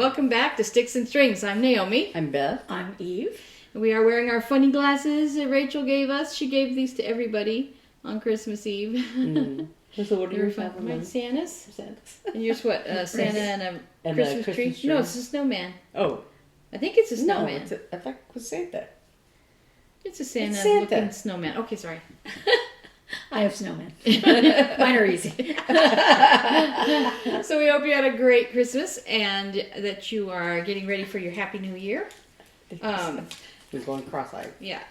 welcome back to Sticks and Strings. I'm Naomi. I'm Beth. I'm Eve. We are wearing our funny glasses that Rachel gave us. She gave these to everybody on Christmas Eve. So what are yours? Mine Santa's. Santa's. And yours what? Santa and a Christmas tree? tree? No, it's a snowman. Oh. I think it's a snowman. No, I thought it was Santa. It's a Santa-looking snowman. Okay, sorry. I have snowmen. Mine are easy. So we hope you had a great Christmas and that you are getting ready for your Happy New Year. We're going cross-eyed. Yeah.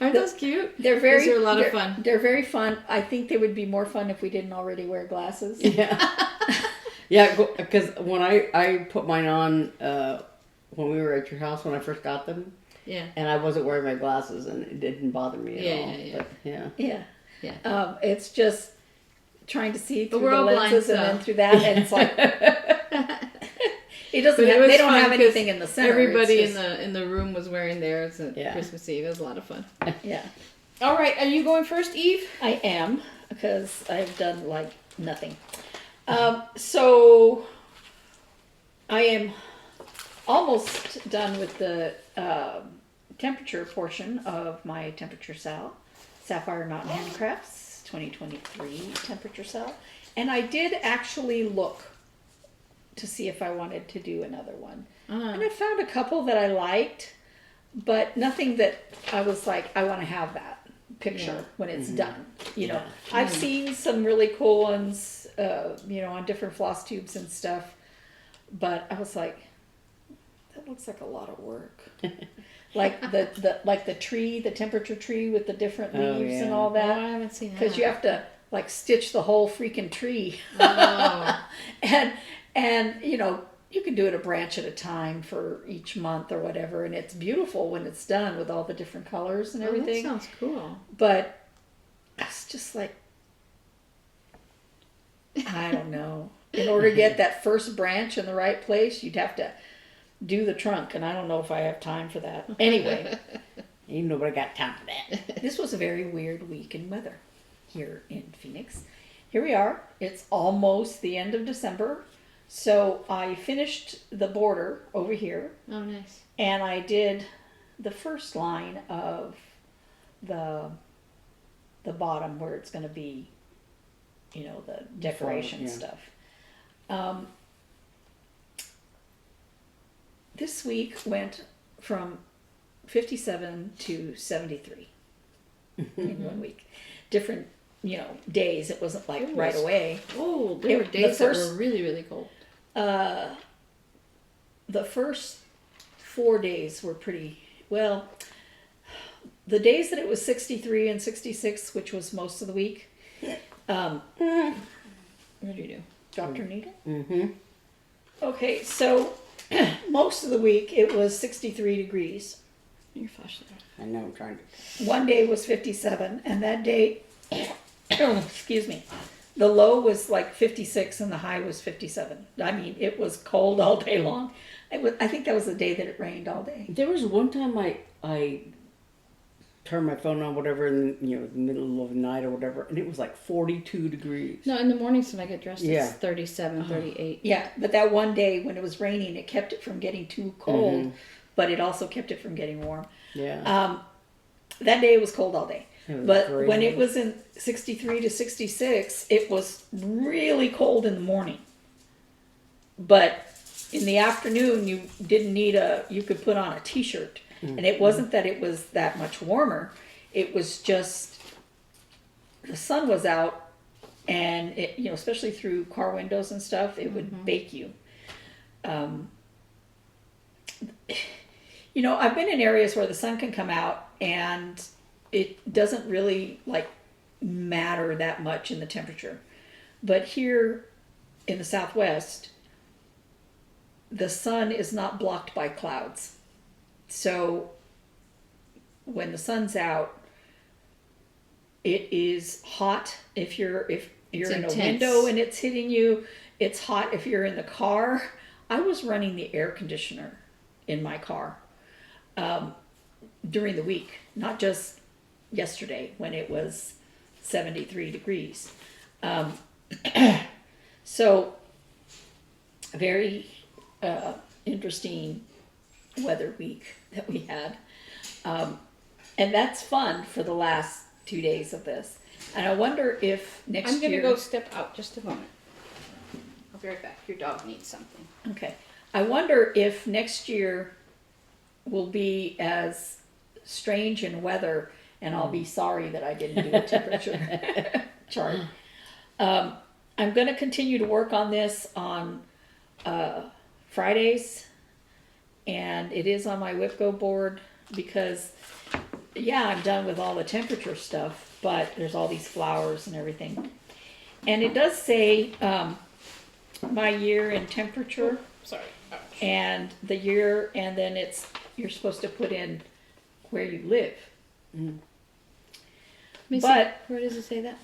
Aren't those cute? They're very. Those are a lot of fun. They're very fun. I think they would be more fun if we didn't already wear glasses. Yeah. Yeah, because when I put mine on when we were at your house when I first got them. Yeah. And I wasn't wearing my glasses, and it didn't bother me at all. Yeah. But, Yeah. Yeah. It's just trying to see through we're the all lenses blind, and then through that, and it's like it doesn't. But it was they don't fun have anything in the center. Everybody it's just, in the room was wearing theirs at Christmas Eve. It was a lot of fun. Yeah. All right, are you going first, Eve? I am, because I've done like nothing. So I am almost done with the temperature portion of my temperature SAL, Sapphire Mountain Handcrafts 2023 temperature SAL. And I did actually look to see if I wanted to do another one. And I found a couple that I liked, but nothing that I was like, I want to have that picture when it's done. You know, I've seen some really cool ones, on different floss tubes and stuff, but I was like, that looks like a lot of work. Like the tree, the temperature tree with the different leaves and all that. Oh, I haven't seen that. Because you have to like stitch the whole freaking tree. Oh. and you can do it a branch at a time for each month or whatever, and it's beautiful when it's done with all the different colors and everything. That sounds cool. But it's just like, I don't know. In order to get that first branch in the right place, you'd have to do the trunk, and I don't know if I have time for that. Anyway. Ain't nobody got time for that. This was a very weird week in weather here in Phoenix. Here we are. It's almost the end of December. So I finished the border over here. Oh, nice. And I did the first line of the bottom where it's going to be, the decoration stuff. This week went from 57 to 73 in 1 week. Different, days. It wasn't like right away. Oh, there were days that were really, really cold. The first 4 days were pretty, well, the days that it was 63 and 66, which was most of the week. What did you do? Dr. Needle? Mm-hmm. Okay, so most of the week it was 63 degrees. Your flashlight. I know, I'm trying to. One day was 57, and that day, excuse me, the low was like 56 and the high was 57. I mean, it was cold all day long. I think that was the day that it rained all day. There was one time I turned my phone on, whatever, in the middle of the night or whatever, and it was like 42 degrees. No, in the mornings when I get dressed, it's 37, 38. Yeah, but that one day when it was raining, it kept it from getting too cold, but it also kept it from getting warm. Yeah. That day it was cold all day. But great. when it was in 63 to 66, it was really cold in the morning. But in the afternoon, you didn't need you could put on a t-shirt. And it wasn't that it was that much warmer. It was just, the sun was out, and it, especially through car windows and stuff, it would bake you. I've been in areas where the sun can come out and it doesn't really matter that much in the temperature. But here in the Southwest, the sun is not blocked by clouds. So when the sun's out, it is hot if you're in a window and it's hitting you. It's hot if you're in the car. I was running the air conditioner in my car during the week, not just yesterday when it was 73 degrees. So very interesting weather week that we had. And that's fun for the last 2 days of this. And I wonder if next I'm gonna year... go step out just a moment. I'll be right back. Your dog needs something. Okay. I wonder if next year will be as strange in weather, and I'll be sorry that I didn't do a temperature chart. I'm going to continue to work on this on Fridays, and it is on my WIP-GO board because, yeah, I'm done with all the temperature stuff, but there's all these flowers and everything. And it does say my year in temperature. Sorry. Ouch. And the year, and then you're supposed to put in where you live. Missy, But where does it say that?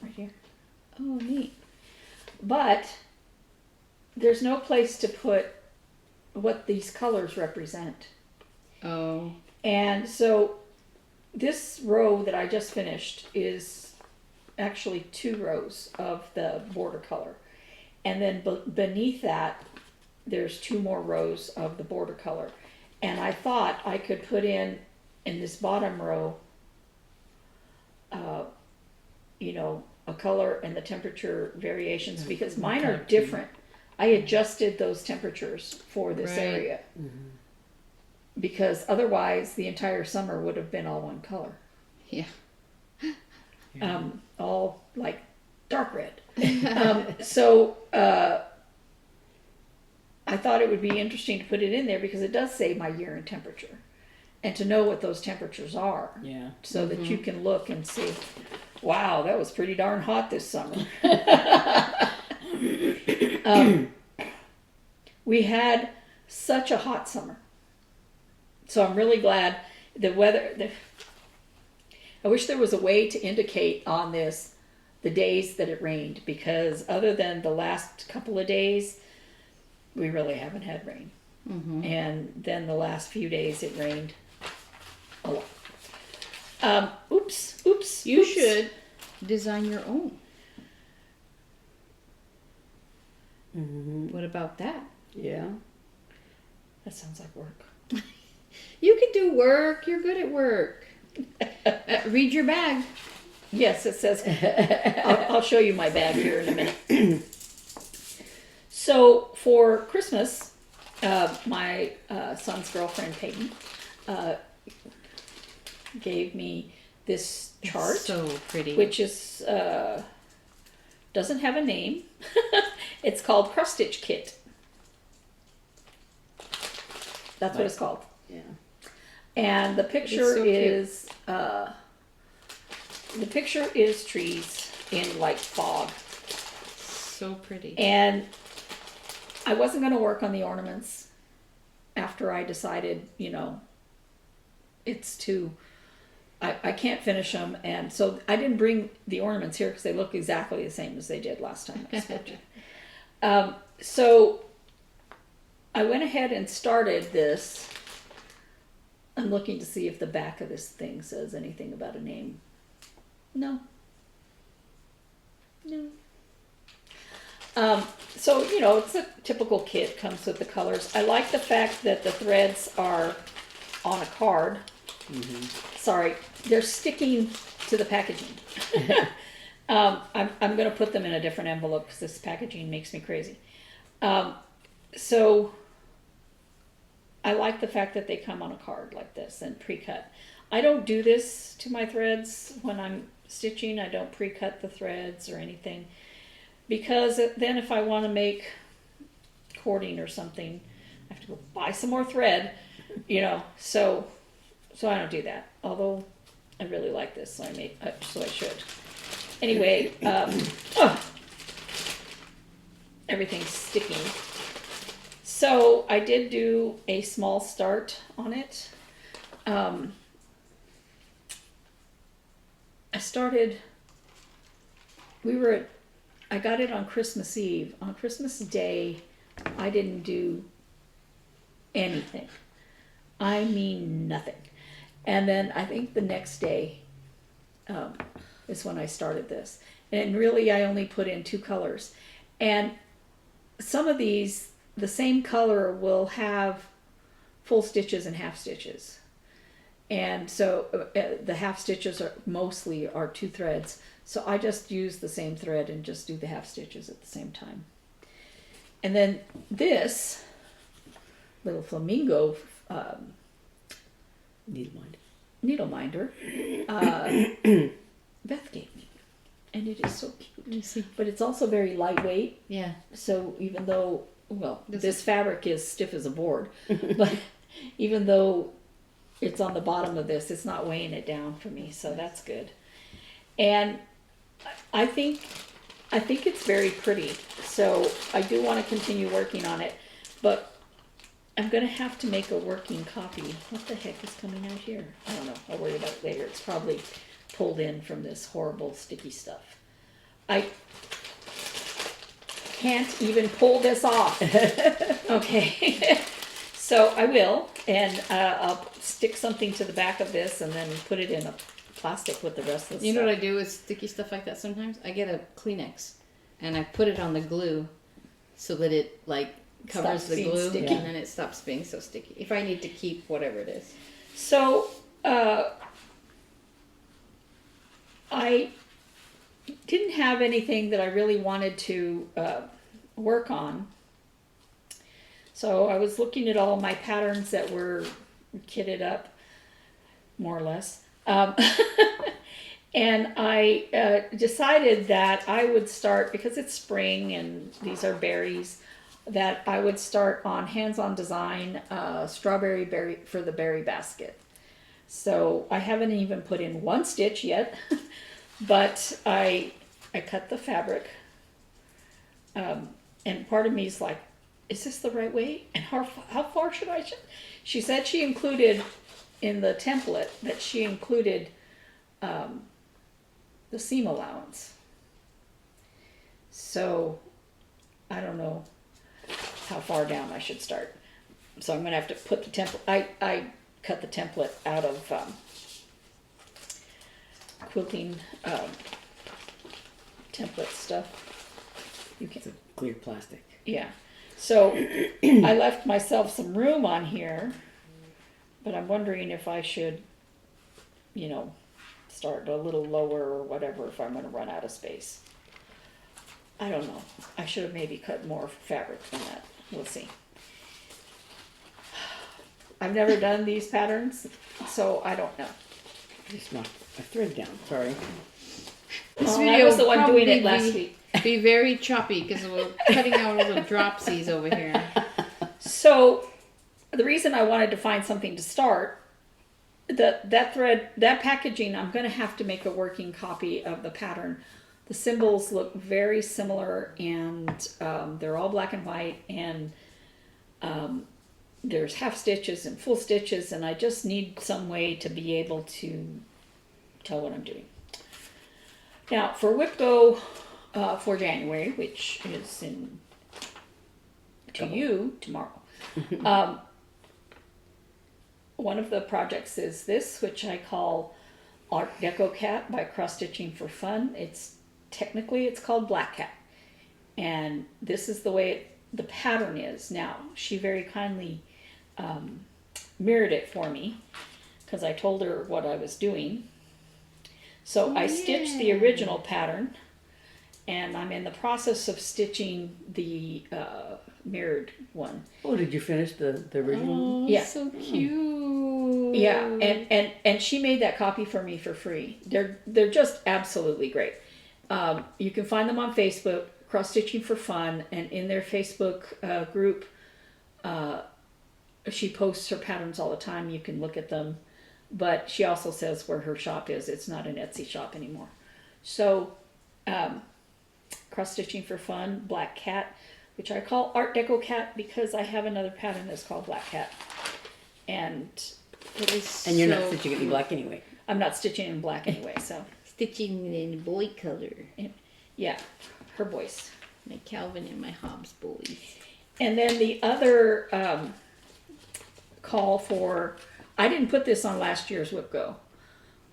right here. Oh, neat. But there's no place to put what these colors represent. Oh. And so this row that I just finished is actually 2 rows of the border color. And then beneath that, there's 2 more rows of the border color. And I thought I could put in this bottom row, a color and the temperature variations, because mine are different. I adjusted those temperatures for this Right. area. Because otherwise the entire summer would have been all one color. Yeah. All like dark red. So I thought it would be interesting to put it in there because it does say my year and temperature, and to know what those temperatures are, Yeah. so that you can look and see, wow, that was pretty darn hot this summer. We had such a hot summer, so I'm really glad the weather. I wish there was a way to indicate on this the days that it rained, because other than the last couple of days, we really haven't had rain. And then the last few days it rained a lot. Oops. You should design your own. What about that? Yeah. That sounds like work. You can do work. You're good at work. Read your bag. Yes, it says. I'll show you my bag here in a minute. So for Christmas, my son's girlfriend Peyton gave me this chart, So pretty. which is doesn't have a name. It's called Cross Stitch Kit. That's what it's called. Yeah. And the picture so cute. is trees in like fog. So pretty. And I wasn't going to work on the ornaments after I decided, it's too, I can't finish them. And so I didn't bring the ornaments here because they look exactly the same as they did last time I spoke to you. So I went ahead and started this. I'm looking to see if the back of this thing says anything about a name. No. So, it's a typical kit, comes with the colors. I like the fact that the threads are on a card. Sorry, they're sticking to the packaging. I'm going to put them in a different envelope because this packaging makes me crazy. So I like the fact that they come on a card like this and pre-cut. I don't do this to my threads when I'm stitching. I don't pre-cut the threads or anything, because then if I want to make cording or something, I have to go buy some more thread, so I don't do that. Although I really like this, so I should. Anyway, everything's sticking. So I did do a small start on it. I got it on Christmas Eve. On Christmas Day, I didn't do anything. I mean nothing. And then I think the next day is when I started this. And really I only put in 2 colors. And some of these the same color will have full stitches and half stitches. And so the half stitches are mostly 2 threads. So I just use the same thread and just do the half stitches at the same time. And then this little flamingo needle minder, Beth gave me. And it is so cute. Let me see. But it's also very lightweight. Yeah. So even though, well, this fabric is stiff as a board, but even though it's on the bottom of this, it's not weighing it down for me. So that's good. And I think it's very pretty. So I do want to continue working on it, but I'm going to have to make a working copy. What the heck is coming out here? I don't know. I'll worry about it later. It's probably pulled in from this horrible sticky stuff. I can't even pull this off. Okay. So I will, and I'll stick something to the back of this and then put it in a plastic with the rest of the You stuff. know what I do with sticky stuff like that sometimes? I get a Kleenex and I put it on the glue so that it like covers Stops the being glue sticky. and then it stops being so sticky. If I need to keep whatever it is. So I didn't have anything that I really wanted to work on. So I was looking at all my patterns that were kitted up, more or less. And I decided that I would start, because it's spring and these are berries, that I would start on hands-on design, strawberry berry for the berry basket. So I haven't even put in one stitch yet, but I cut the fabric. And part of me is like, is this the right way? And how far should I? She said she included in the template that she included the seam allowance. So I don't know how far down I should start. So I'm going to have to put the template. I cut the template out of quilting template stuff. You can. It's a clear plastic. Yeah. So I left myself some room on here, but I'm wondering if I should, start a little lower or whatever if I'm going to run out of space. I don't know. I should have maybe cut more fabric than that. We'll see. I've never done these patterns, so I don't know. Just knocked a thread down. Sorry. This Oh, video I was the one doing it probably last week. Be very choppy because we're cutting out all the dropsies over here. So the reason I wanted to find something to start, that thread, that packaging, I'm going to have to make a working copy of the pattern. The symbols look very similar, and they're all black and white, and there's half stitches and full stitches, and I just need some way to be able to tell what I'm doing. Now for WIP-GO for January, which is tomorrow. One of the projects is this, which I call Art Deco Cat by Cross Stitching for Fun. It's called Black Cat, and this is the way the pattern is. Now she very kindly mirrored it for me because I told her what I was doing. So I stitched the original pattern, and I'm in the process of stitching the mirrored one. Oh, did you finish the original? Oh, Yeah. so cute. Yeah, and she made that copy for me for free. They're just absolutely great. You can find them on Facebook, Cross Stitching for Fun, and in their Facebook group, she posts her patterns all the time. You can look at them, but she also says where her shop is. It's not an Etsy shop anymore. So, Cross Stitching for Fun, Black Cat, which I call Art Deco Cat because I have another pattern that's called Black Cat, and you're not stitching it in black anyway. I'm not stitching in black anyway. So Stitching in boy color. yeah, her voice. My Calvin and my Hobbs boys. And then the other call for, I didn't put this on last year's WIP-GO,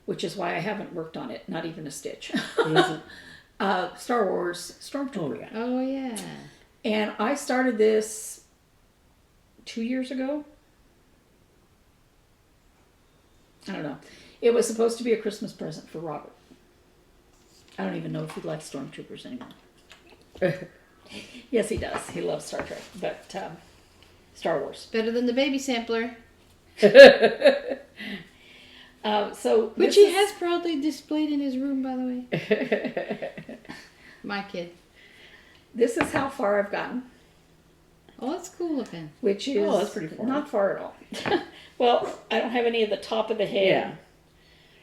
which is why I haven't worked on it, not even a stitch. Star Wars Stormtrooper. Oh, yeah. Oh yeah. And I started this 2 years ago. I don't know. It was supposed to be a Christmas present for Robert. I don't even know if he likes stormtroopers anymore. Yes, he does. He loves Star Trek, but Star Wars. Better than the baby sampler. Which he has proudly displayed in his room, by the way. My kid. This is how far I've gotten. Oh, that's cool looking. Which is that's pretty far. Not far at all. Well, I don't have any of the top of the head. Yeah.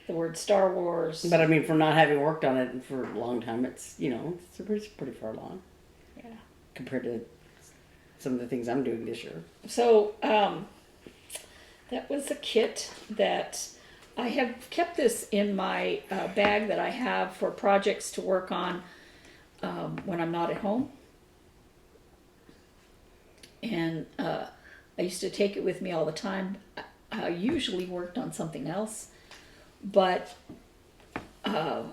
The word Star Wars. But I mean, for not having worked on it for a long time, it's pretty far along. Yeah. Compared to some of the things I'm doing this year. So that was a kit that I have kept this in my bag that I have for projects to work on when I'm not at home. And I used to take it with me all the time. I usually worked on something else, but I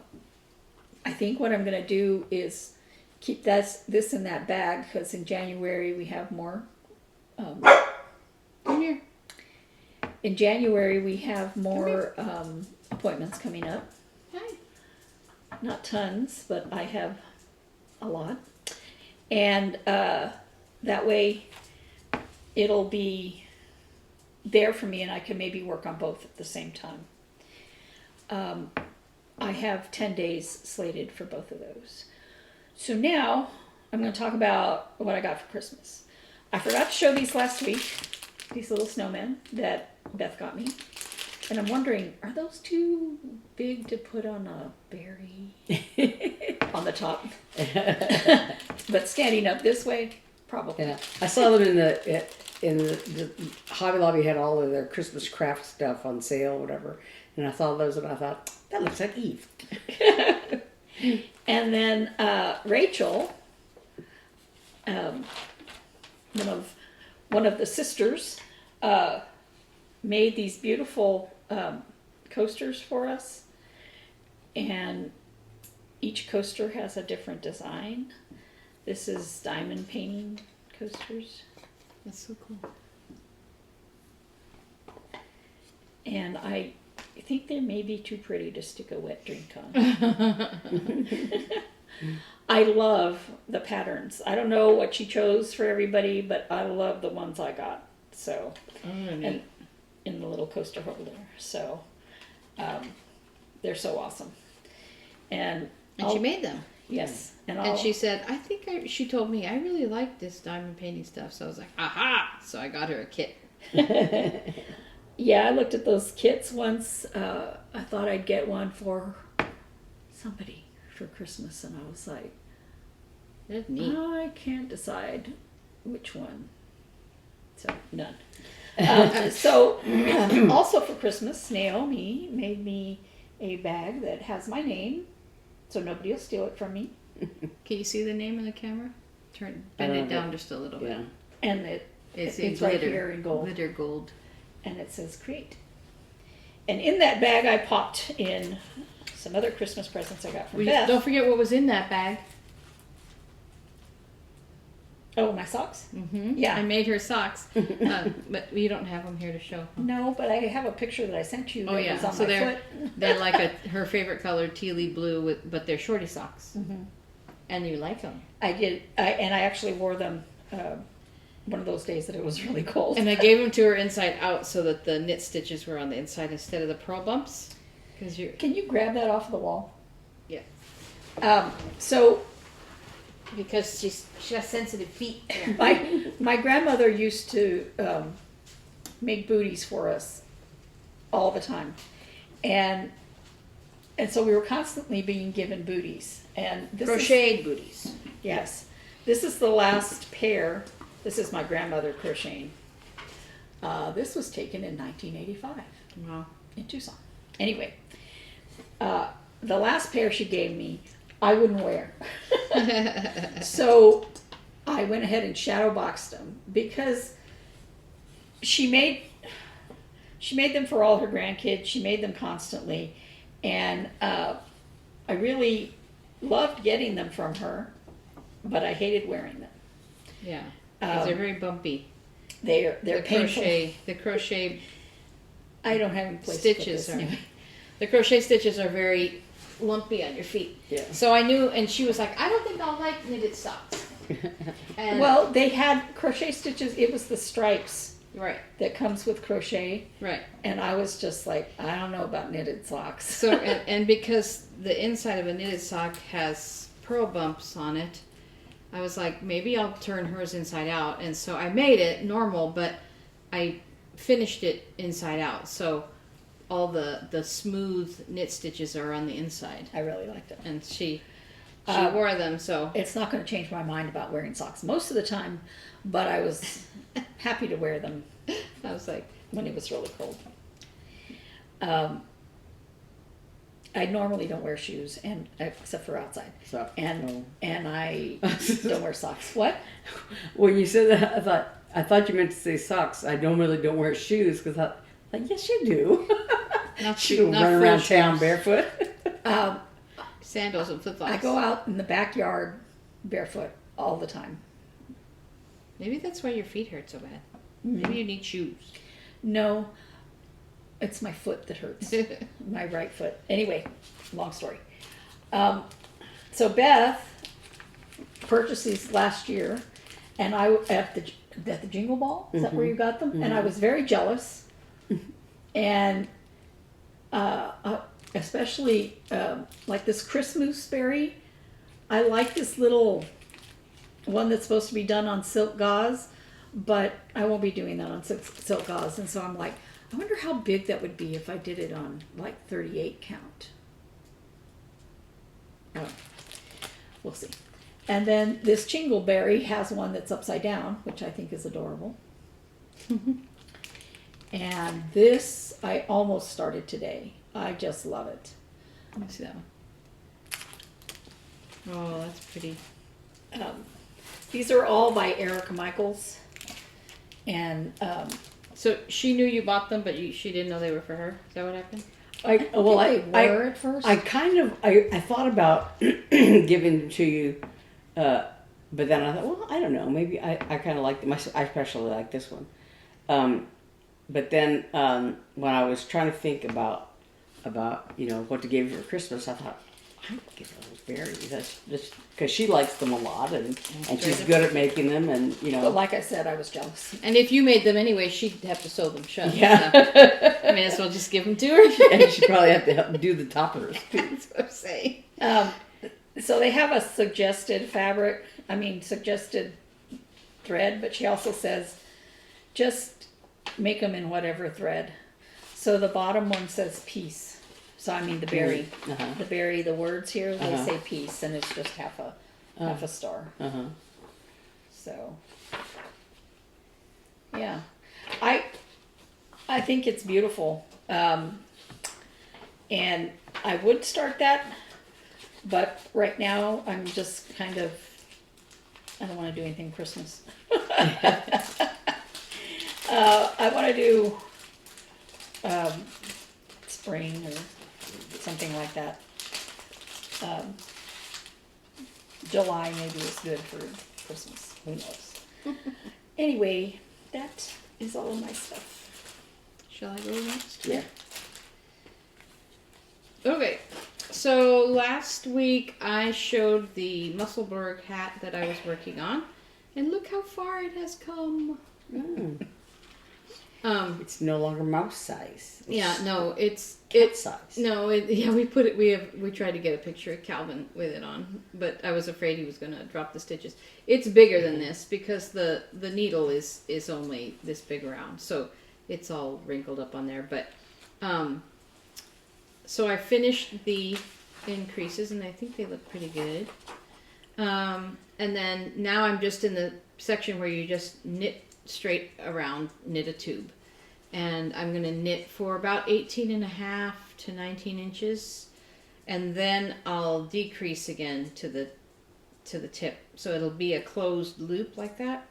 think what I'm going to do is keep this in that bag, because in January we have more. Come here. In January we have more appointments coming up. Hi. Not tons, but I have a lot. And that way it'll be there for me, and I can maybe work on both at the same time. I have 10 days slated for both of those. So now I'm going to talk about what I got for Christmas. I forgot to show these last week, these little snowmen that Beth got me. And I'm wondering, are those too big to put on a berry on the top? But standing up this way, probably. Yeah, I saw them in the Hobby Lobby had all of their Christmas craft stuff on sale, or whatever. And I saw those, and I thought, that looks like Eve. And then Rachel, one of the sisters, made these beautiful coasters for us, and each coaster has a different design. This is diamond painting coasters, That's so cool. and I think they may be too pretty to stick a wet drink on. I love the patterns. I don't know what she chose for everybody, but I love the ones I got. So, and in the little coaster holder. So, they're so awesome. And she made them. Yes. And she said, she told me, I really like this diamond painting stuff. So I was like, aha! So I got her a kit. Yeah, I looked at those kits once. I thought I'd get one for somebody for Christmas, and I was like, That's neat. I can't decide which one. So, none. Also for Christmas, Naomi made me a bag that has my name, so nobody will steal it from me. Can you see the name in the camera? Bend it down just a little bit. Yeah. And It's right here in gold. Glitter gold. And it says create. And in that bag I popped in some other Christmas presents I got from Beth. Don't forget what was in that bag. Oh, my socks? Mm-hmm. Yeah. I made her socks, but you don't have them here to show. No, but I have a picture that I sent you that was on so my foot. they're like her favorite color, tealy blue, but they're shorty socks. Mm-hmm. And you like them. I did, and I actually wore them one of those days that it was really cold. And I gave them to her inside out so that the knit stitches were on the inside instead of the purl bumps. Can you grab that off the wall? Yeah. Because she has sensitive feet. My grandmother used to make booties for us all the time, and so we were constantly being given booties. And this Crocheted booties. Yes, this is the last pair. This is my grandmother crocheting. This was taken in 1985. Wow. In Tucson. Anyway, the last pair she gave me, I wouldn't wear. So I went ahead and shadow boxed them because she made them for all her grandkids. She made them constantly, and I really loved getting them from her, but I hated wearing them. Yeah, because they're very bumpy. they're painful. The crochet I don't have any place stitches to put this. the crochet stitches are very lumpy on your feet. Yeah. So I knew, and she was like, I don't think I'll like knitted socks. And Well, they had crochet stitches. It was the stripes right, that comes with crochet, right. and I was just like, I don't know about knitted socks. So and because the inside of a knitted sock has pearl bumps on it, I was like, maybe I'll turn hers inside out. And so I made it normal, but I finished it inside out. So all the smooth knit stitches are on the inside. I really liked it. And she wore them, so It's not going to change my mind about wearing socks most of the time, but I was happy to wear them I was like, when it was really cold. I normally don't wear shoes, and except for outside, So, and I don't wear socks. What? when you said that, I thought you meant to say socks. I normally don't wear shoes because I like, yes, you do. not, You not run full around shoes. town barefoot. Sandals and flip-flops. I go out in the backyard barefoot all the time. Maybe that's why your feet hurt so bad. Maybe you need shoes. No, it's my foot that hurts. My right foot. Anyway, long story. So Beth purchased these last year, and I at the Jingle Ball. Is that where you got them? And I was very jealous, and especially like this Christmas berry. I like this little one that's supposed to be done on silk gauze, but I won't be doing that on silk gauze. And so I'm like, I wonder how big that would be if I did it on like 38 count. Oh, we'll see. And then this Chingleberry has one that's upside down, which I think is adorable. And this I almost started today. I just love it. Let me see that one. Oh, that's pretty. These are all by Erica Michaels. And So she knew you bought them, but she didn't know they were for her. Is that what happened? they were at first. I thought about giving them to you, but then I thought, well, I don't know. Maybe I kind of like them. I especially like this one. But then when I was trying to think about what to give her for Christmas, I thought I would give her those berries. That's just because she likes them a lot, and she's good at making them, and But like I said, I was jealous. And if you made them anyway, she'd have to sew them shut. Yeah. So I may as well just give them to her. and she probably have to help do the toppers. That's what I'm saying. So they have a suggested thread, but she also says, just make them in whatever thread. So the bottom one says peace. So I mean the berry, the berry, the words here, they say peace, and it's just half a star. So yeah, I think it's beautiful, and I would start that, but right now I'm just kind of, I don't want to do anything Christmas. I want to do spring or something like that. July maybe is good for Christmas. Who knows? Anyway, that is all of my stuff. Shall I go next? Yeah. Okay. So last week I showed the Musselburgh hat that I was working on, and look how far it has come. It's no longer mouse size. It's Cat size. No, we put it. We tried to get a picture of Calvin with it on, but I was afraid he was going to drop the stitches. It's bigger than this because the needle is only this big around, so it's all wrinkled up on there. But so I finished the increases, and I think they look pretty good. And then now I'm just in the section where you just knit straight around, knit a tube. And I'm going to knit for about 18.5 to 19 inches. And then I'll decrease again to the tip. So it'll be a closed loop like that.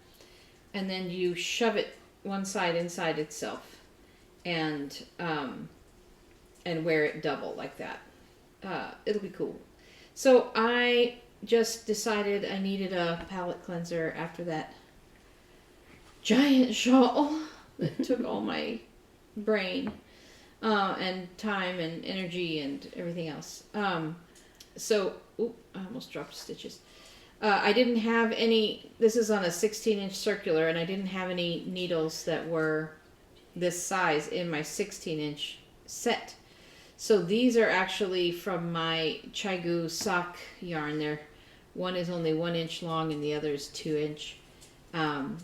And then you shove it one side inside itself and wear it double like that. It'll be cool. So I just decided I needed a palette cleanser after that giant shawl that took all my brain and time and energy and everything else. So, I almost dropped stitches. I didn't have any, this is on a 16-inch circular, and I didn't have any needles that were this size in my 16-inch set. So these are actually from my Chaigu sock yarn. One is only 1 inch long and the other is 2 inch. And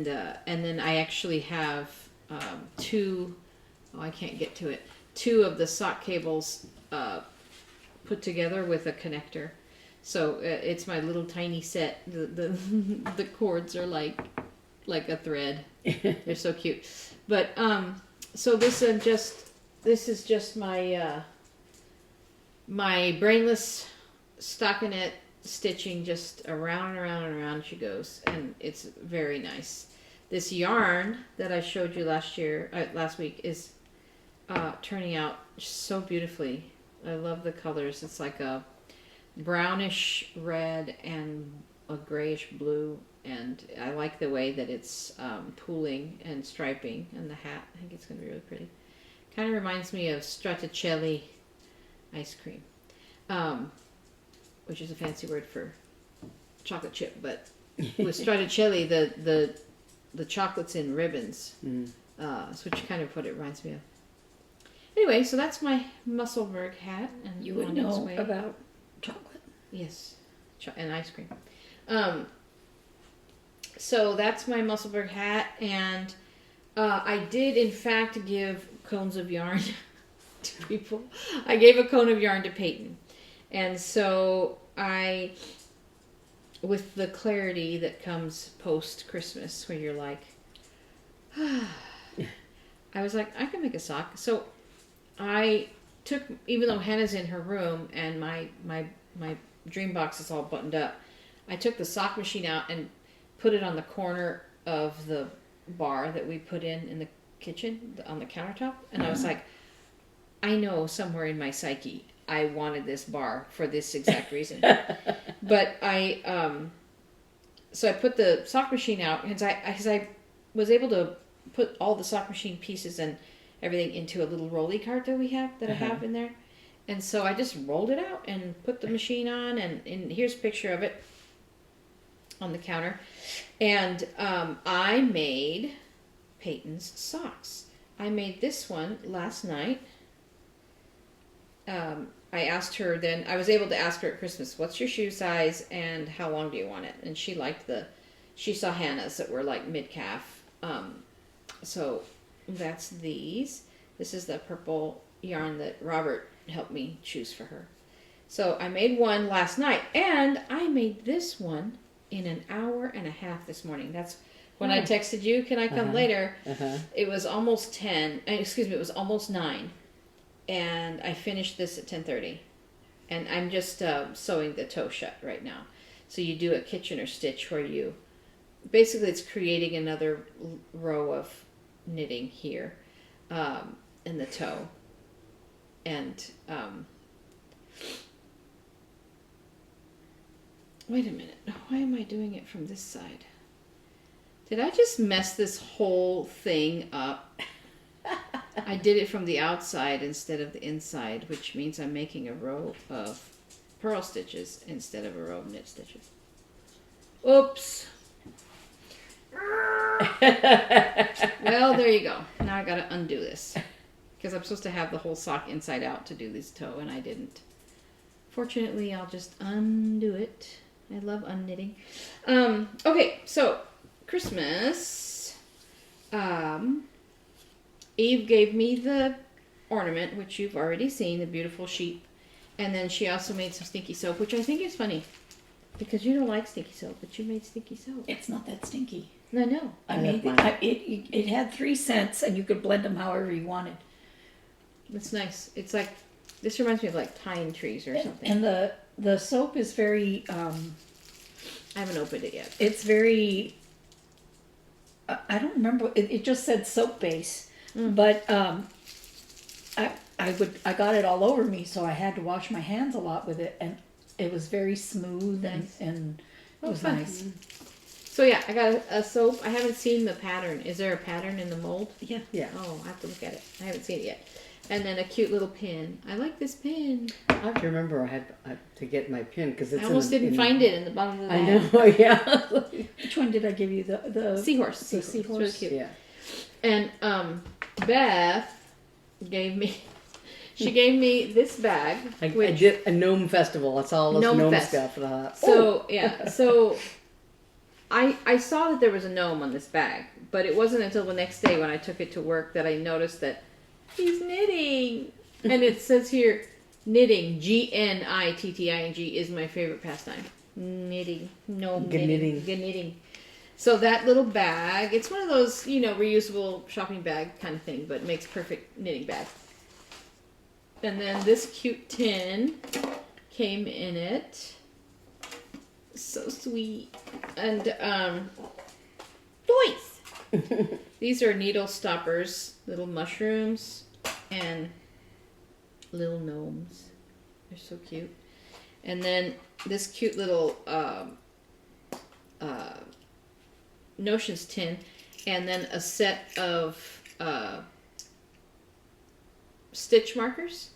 then I actually have two of the sock cables put together with a connector. So it's my little tiny set. The cords are like a thread. They're so cute. But so this is just my my brainless stockinette stitching, just around and around and around she goes, and it's very nice. This yarn that I showed you last week is turning out so beautifully. I love the colors. It's like a brownish red and a grayish blue, and I like the way that it's pooling and striping, and the hat, I think it's going to be really pretty. Kind of reminds me of stracciatella ice cream, which is a fancy word for chocolate chip, but with stracciatella, the chocolate's in ribbons, which kind of what it reminds me of. Anyway, so that's my Musselburgh hat, and You would know about chocolate. Yes, and ice cream. So that's my Musselburgh hat, and I did in fact give cones of yarn to people. I gave a cone of yarn to Peyton, and so with the clarity that comes post Christmas, where you're like, I was like, I can make a sock. So I took, even though Hannah's in her room and my dream box is all buttoned up, I took the sock machine out and put it on the corner of the bar that we put in the kitchen on the countertop, and I was like, I know somewhere in my psyche I wanted this bar for this exact reason. But so I put the sock machine out because I was able to put all the sock machine pieces and everything into a little rolly cart that I have in there. And so I just rolled it out and put the machine on, and here's a picture of it on the counter. And I made Peyton's socks. I made this one last night. I asked her then, I was able to ask her at Christmas, what's your shoe size and how long do you want it? And she saw Hannah's that were like mid-calf. So that's these. This is the purple yarn that Robert helped me choose for her. So I made one last night, and I made this one in an hour and a half this morning. That's when I texted you, can I come later? It was almost 10, it was almost 9. And I finished this at 10:30. And I'm just sewing the toe shut right now. So you do a Kitchener stitch where basically it's creating another row of knitting here in the toe. And wait a minute, why am I doing it from this side? Did I just mess this whole thing up? I did it from the outside instead of the inside, which means I'm making a row of purl stitches instead of a row of knit stitches. Oops. Well, there you go. Now I gotta undo this, because I'm supposed to have the whole sock inside out to do this toe, and I didn't. Fortunately, I'll just undo it. I love unknitting. Okay, so Christmas. Eve gave me the ornament, which you've already seen, the beautiful sheep. And then she also made some stinky soap, which I think is funny. Because you don't like stinky soap, but you made stinky soap. It's not that stinky. I know. I made it had 3 scents, and you could blend them however you wanted. That's nice. It's like, this reminds me of like pine trees or something. And the soap is very... I haven't opened it yet. It's very... I don't remember. It just said soap base. But I got it all over me, so I had to wash my hands a lot with it, and it was very smooth and it was nice. So yeah, I got a soap. I haven't seen the pattern. Is there a pattern in the mold? Yeah. Yeah. Oh, I have to look at it. I haven't seen it yet. And then a cute little pin. I like this pin. I have to remember I had to get my pin because it's. I almost didn't find it in the bottom of the I bag. know. Yeah. Which one did I give you? The Seahorse. The It's seahorse. really cute. Yeah. And Beth gave me. She gave me this bag. I did a gnome festival. That's all this Gnome gnome fest. stuff. And I thought, So yeah, so I saw that there was a gnome on this bag, but it wasn't until the next day when I took it to work that I noticed that he's knitting, and it says here, knitting, GNITTING is my favorite pastime. Knitting, gnome knitting, knitting. So that little bag, it's one of those reusable shopping bag kind of thing, but it makes perfect knitting bag. And then this cute tin came in it. So sweet. And toys. These are needle stoppers, little mushrooms and little gnomes. They're so cute. And then this cute little notions tin, and then a set of stitch markers,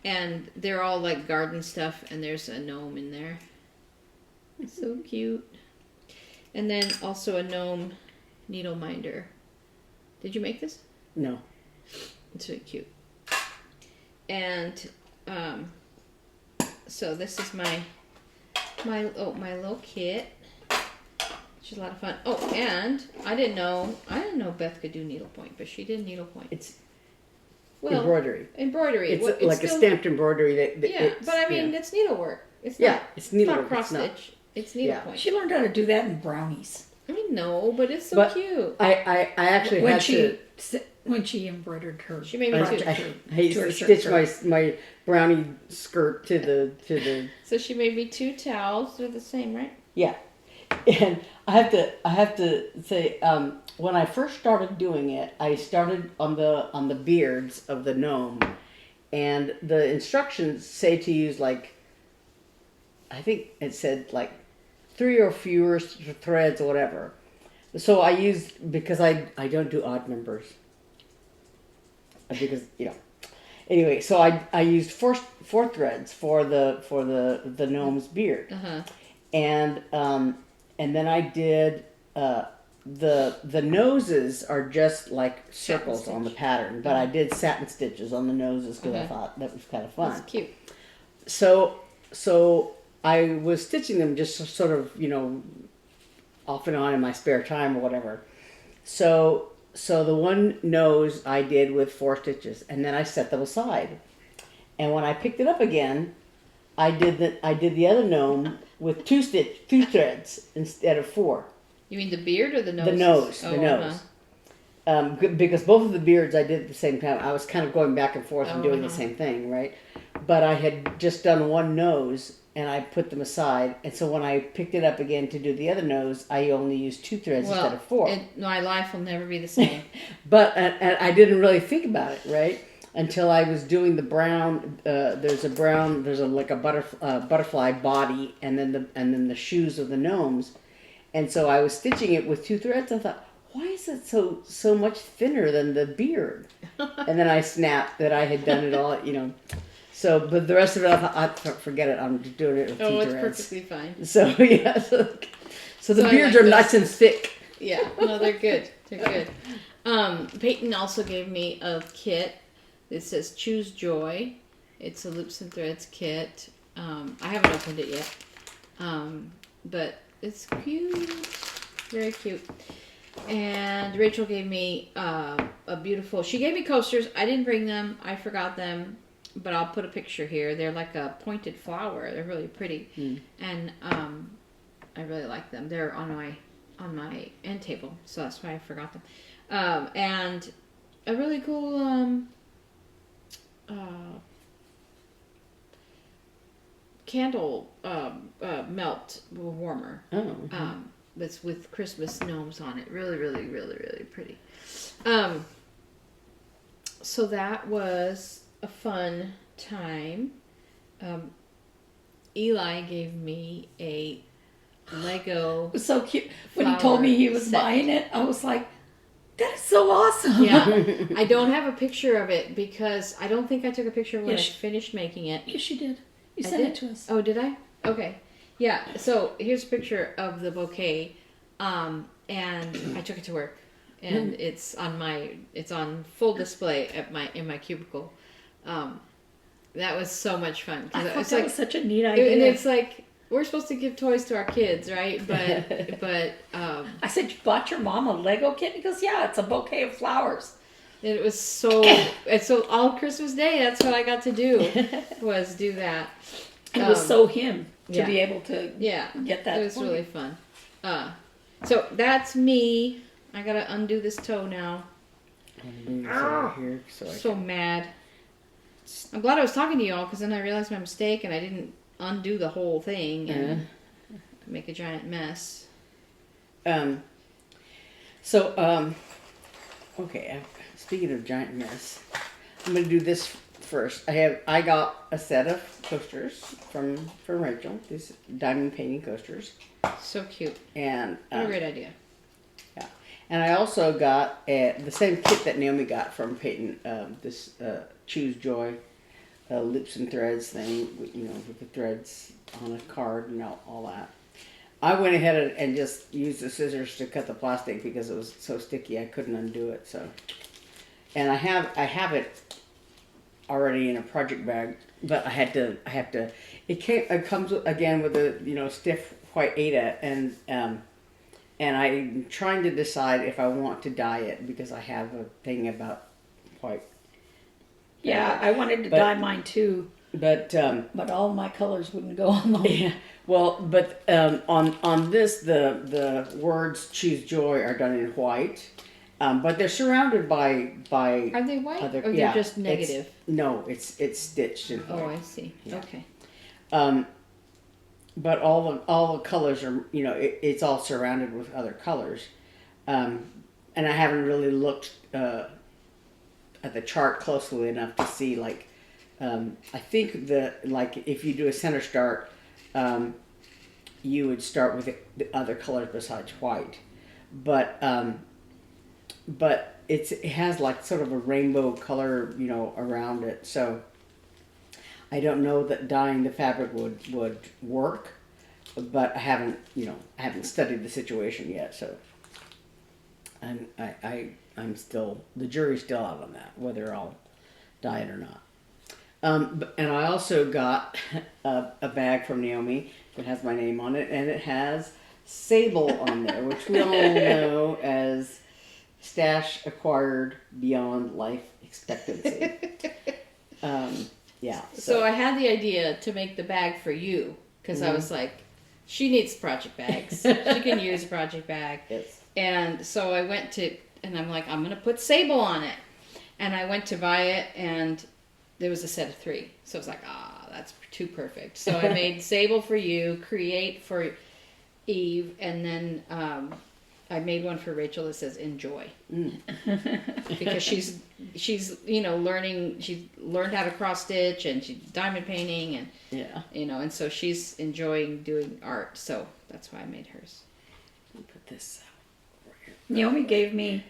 and they're all like garden stuff, and there's a gnome in there. It's so cute. And then also a gnome needle minder. Did you make this? No. It's really cute. And so this is my little kit, which is a lot of fun. Oh, and I didn't know Beth could do needlepoint, but she did needlepoint. It's Well, embroidery. Embroidery. It's Well, like still, a stamped embroidery. but I mean, it's needlework. It's yeah, not, it's it's needlework. not cross It's not. stitch. It's needlepoint. She learned how to do that in brownies. I know, but it's so But cute. I actually When had to. when she embroidered her. She made me too. I used to stitch my brownie skirt to the. So she made me 2 towels. They're the same, right? Yeah, and I have to say, when I first started doing it, I started on the beards of the gnome, and the instructions say to use I think it said 3 or fewer threads or whatever. So I used, because I don't do odd numbers. Because anyway, so I used four threads for the gnome's beard. Uh-huh. And then I did the noses are just like circles on the pattern, but I did satin stitches on the noses because I thought that was kind of fun. That's cute. So I was stitching them just sort of off and on in my spare time or whatever. So the one nose I did with 4 stitches, and then I set them aside. And when I picked it up again, I did the other gnome with 2 threads instead of 4. You mean the beard or the nose? The nose, Oh, the nose. Because both of the beards I did at the same time. I was kind of going back and forth and doing the same thing, right? But I had just done one nose, and I put them aside. And so when I picked it up again to do the other nose, I only used 2 threads instead of 4. My life will never be the same. But and I didn't really think about it, right? Until I was doing the brown. There's a butterfly body, and then the shoes of the gnomes. And so I was stitching it with 2 threads. I thought, why is it so much thinner than the beard? And then I snapped that I had done it all, So, but the rest of it, I thought, forget it. I'm just doing it with 2 Oh, threads. it's perfectly fine. So yeah, so the So I beards like are those. nice and thick. Yeah, no, they're good. They're good. Peyton also gave me a kit that says Choose Joy. It's a loops and threads kit. I haven't opened it yet. But it's cute. Very cute. And Rachel gave me a beautiful... She gave me coasters. I didn't bring them. I forgot them. But I'll put a picture here. They're like a pointed flower. They're really pretty. And I really like them. They're on my end table. So that's why I forgot them. And a really cool... candle melt warmer. Oh. That's with Christmas gnomes on it. Really, really, really, really pretty. So that was a fun time. Eli gave me a Lego. It was so cute. When he told Flower me he was set. buying it, I was like, that is so awesome. Yeah. I don't have a picture of it because I don't think I took a picture when I Yes. finished making it. Yes, you did. You I sent did? it to us. Oh, did I? Okay. Yeah. So here's a picture of the bouquet, and I took it to work, and it's on full display in my cubicle. That was so much fun. I thought It's that like, was such a neat idea. and it's like we're supposed to give toys to our kids, right? But I said, you bought your mom a Lego kit? He goes, yeah, it's a bouquet of flowers. it was so. And so all Christmas Day, that's what I got to do was do that. It was so him to yeah. be able to Yeah, get that. it was for really you. fun. So that's me. I gotta undo this toe now. I'm doing this over here so I So mad. I'm glad I was talking to you all because then I realized my mistake and I didn't undo the whole thing and make a giant mess. Okay. Speaking of giant mess, I'm gonna do this first. I got a set of coasters from Rachel. These diamond painting coasters, So cute. and What a great idea. yeah. And I also got the same kit that Naomi got from Peyton. This Choose Joy loops and threads thing. With the threads on a card and all that. I went ahead and just used the scissors to cut the plastic because it was so sticky I couldn't undo it. So, and I have it already in a project bag, but I have to. It comes again with a stiff white Aida, and I'm trying to decide if I want to dye it because I have a thing about white. Yeah, I wanted to dye mine too, but all my colors wouldn't go on the. yeah. Well, but on this the words "Choose Joy" are done in white, but they're surrounded by. Are they white or they're just negative? It's stitched in white. Oh, I see. Yeah. Okay. But all the colors are it's all surrounded with other colors, and I haven't really looked at the chart closely enough to see I think if you do a center start. You would start with the other colors besides white, but it has like sort of a rainbow color, around it. So I don't know that dyeing the fabric would work, but I haven't studied the situation yet. So I'm still, the jury's still out on that, whether I'll dye it or not. And I also got a bag from Naomi that has my name on it, and it has Sable on there, which we all know as stash acquired beyond life expectancy. Yeah. So I had the idea to make the bag for you because I was like, she needs project bags. She can use a project bag. Yes. And so I went and I'm like, I'm going to put Sable on it. And I went to buy it, and there was a set of 3. So I was like, that's too perfect. So I made Sable for you, Create for Eve, and then I made one for Rachel that says Enjoy. Because she's learning, she's learned how to cross stitch, and she's diamond painting, and and so she's enjoying doing art. So that's why I made hers. Let me put this right here. Naomi gave me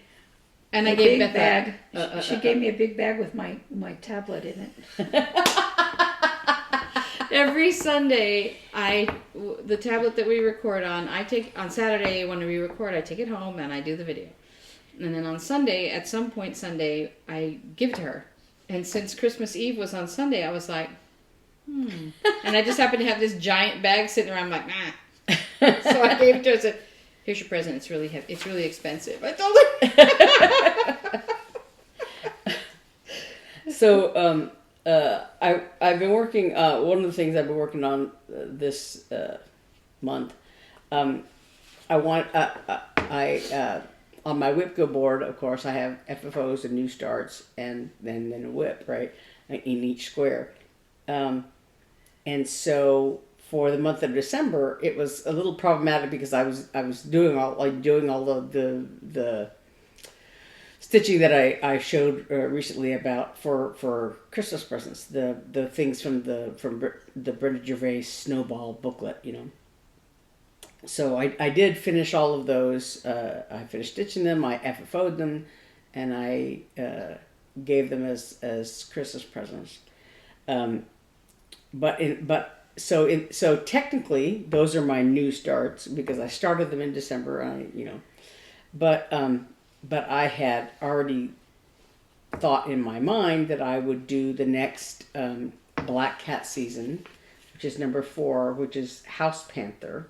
And a I gave big Beth bag. She gave me a big bag with my tablet in it. Every Sunday, the tablet that we record on, I take on Saturday when we record, I take it home and I do the video. And then on Sunday, at some point Sunday, I give it to her. And since Christmas Eve was on Sunday, I was like, And I just happened to have this giant bag sitting around. I'm like, nah. So I gave it to her and said, here's your present. It's really heavy. It's really expensive. I told her. So, I've been working, one of the things I've been working on this month, on my WIP-GO board, of course, I have FFOs and new starts and then a WIP, right, in each square. And so for the month of December, it was a little problematic because I was doing all of the stitching that I showed recently about for Christmas presents, the things from the Brenda Gervais Snowball booklet, so I did finish all of those. I finished stitching them. I FFO'd them, and I gave them as Christmas presents. So technically those are my new starts because I started them in December. But I had already thought in my mind that I would do the next Black Cat season, which is number 4, which is House Panther.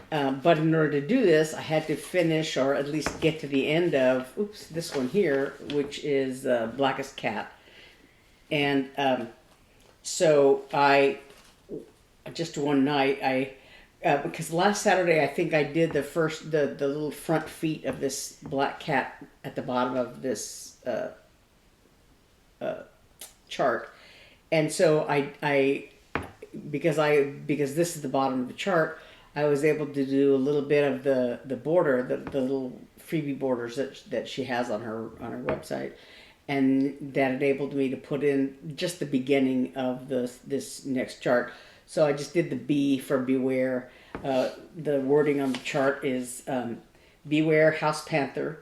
But in order to do this, I had to finish or at least get to the end of this one here, which is Blackest Cat. And so I just one night because last Saturday I think I did the little front feet of this black cat at the bottom of this chart, and so I because this is the bottom of the chart, I was able to do a little bit of the border, the little freebie borders that she has on her website, and that enabled me to put in just the beginning of this next chart. So I just did the B for Beware. The wording on the chart is Beware House Panther,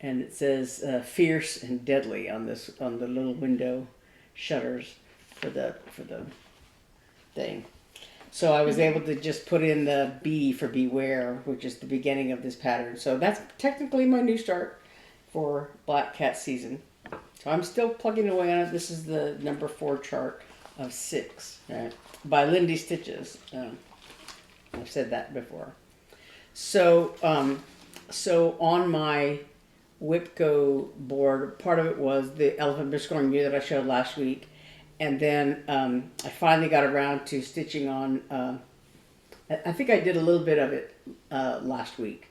and it says fierce and deadly on the little window shutters for the thing. So I was able to just put in the B for Beware, which is the beginning of this pattern. So that's technically my new start for Black Cat season. So I'm still plugging away on it. This is the number 4 chart of 6, right? By Lindy Stitches. I've said that before. So on my WIP-GO board, part of it was the elephant biscoring that I showed last week, and then I finally got around to stitching on. I think I did a little bit of it last week.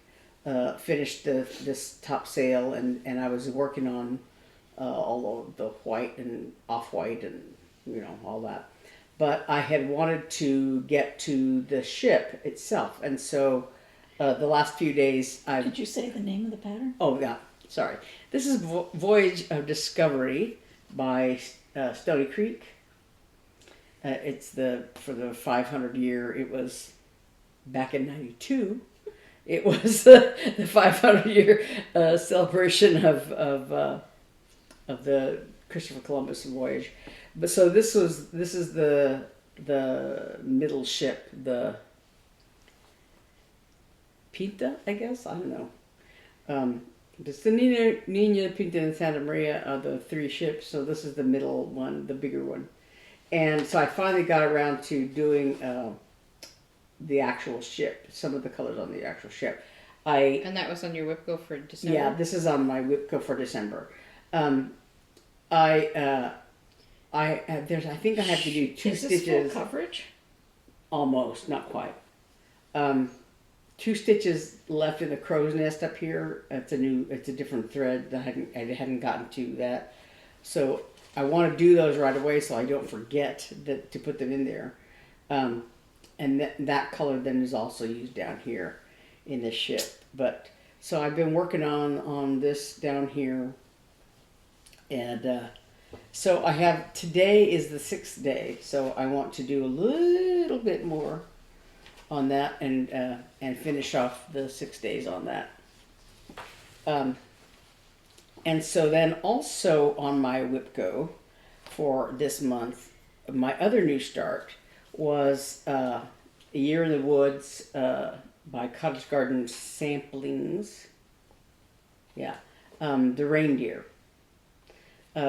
Finished this top sail, and I was working on all of the white and off-white and all that. But I had wanted to get to the ship itself, and so the last few days I've... Did you say the name of the pattern? Oh, yeah, sorry. This is Voyage of Discovery by Stony Creek. It's for the 500 year, it was back in 92. It was the 500 year celebration of the Christopher Columbus voyage. But so this is the middle ship, the Pinta, I guess, I don't know. It's the Nina, Pinta, and Santa Maria are the 3 ships. So this is the middle one, the bigger one. And so I finally got around to doing the actual ship, some of the colors on the actual ship. And that was on your WIP-GO for December? Yeah, this is on my WIP-GO for December. I think I have to do 2 Is stitches. this full coverage? Almost, not quite. 2 stitches left in the crow's nest up here. It's a different thread that I hadn't gotten to that. So I want to do those right away so I don't forget to put them in there. And that color then is also used down here in this ship. But so I've been working on this down here, and so I have, today is the 6th day, so I want to do a little bit more on that and finish off the 6 days on that. And so then also on my WIP-GO for this month, my other new start was A Year in the Woods by Cottage Garden Samplings. Yeah, the reindeer.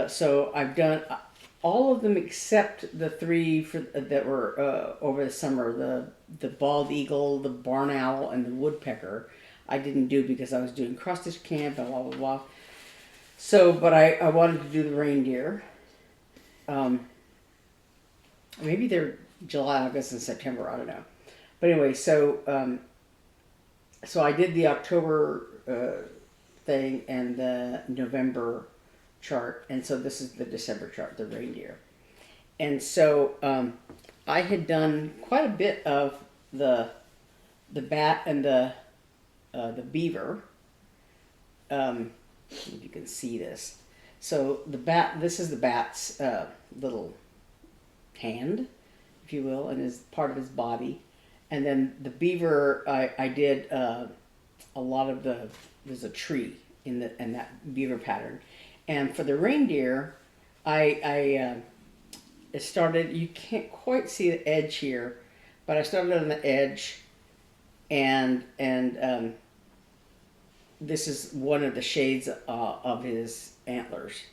So I've done all of them except the 3 that were over the summer. The bald eagle, the barn owl, and the woodpecker I didn't do because I was doing cross stitch camp and blah blah blah. So, but I wanted to do the reindeer. Maybe they're July, August, and September. I don't know. But anyway, so so I did the October thing and the November chart, and so this is the December chart, the reindeer. And so I had done quite a bit of the bat and the beaver. If you can see this. So the bat, this is the bat's little hand, if you will, and is part of his body. And then the beaver, I did a lot of there's a tree in that beaver pattern. And for the reindeer, I started, you can't quite see the edge here, but I started on the edge, and this is one of the shades of his antlers.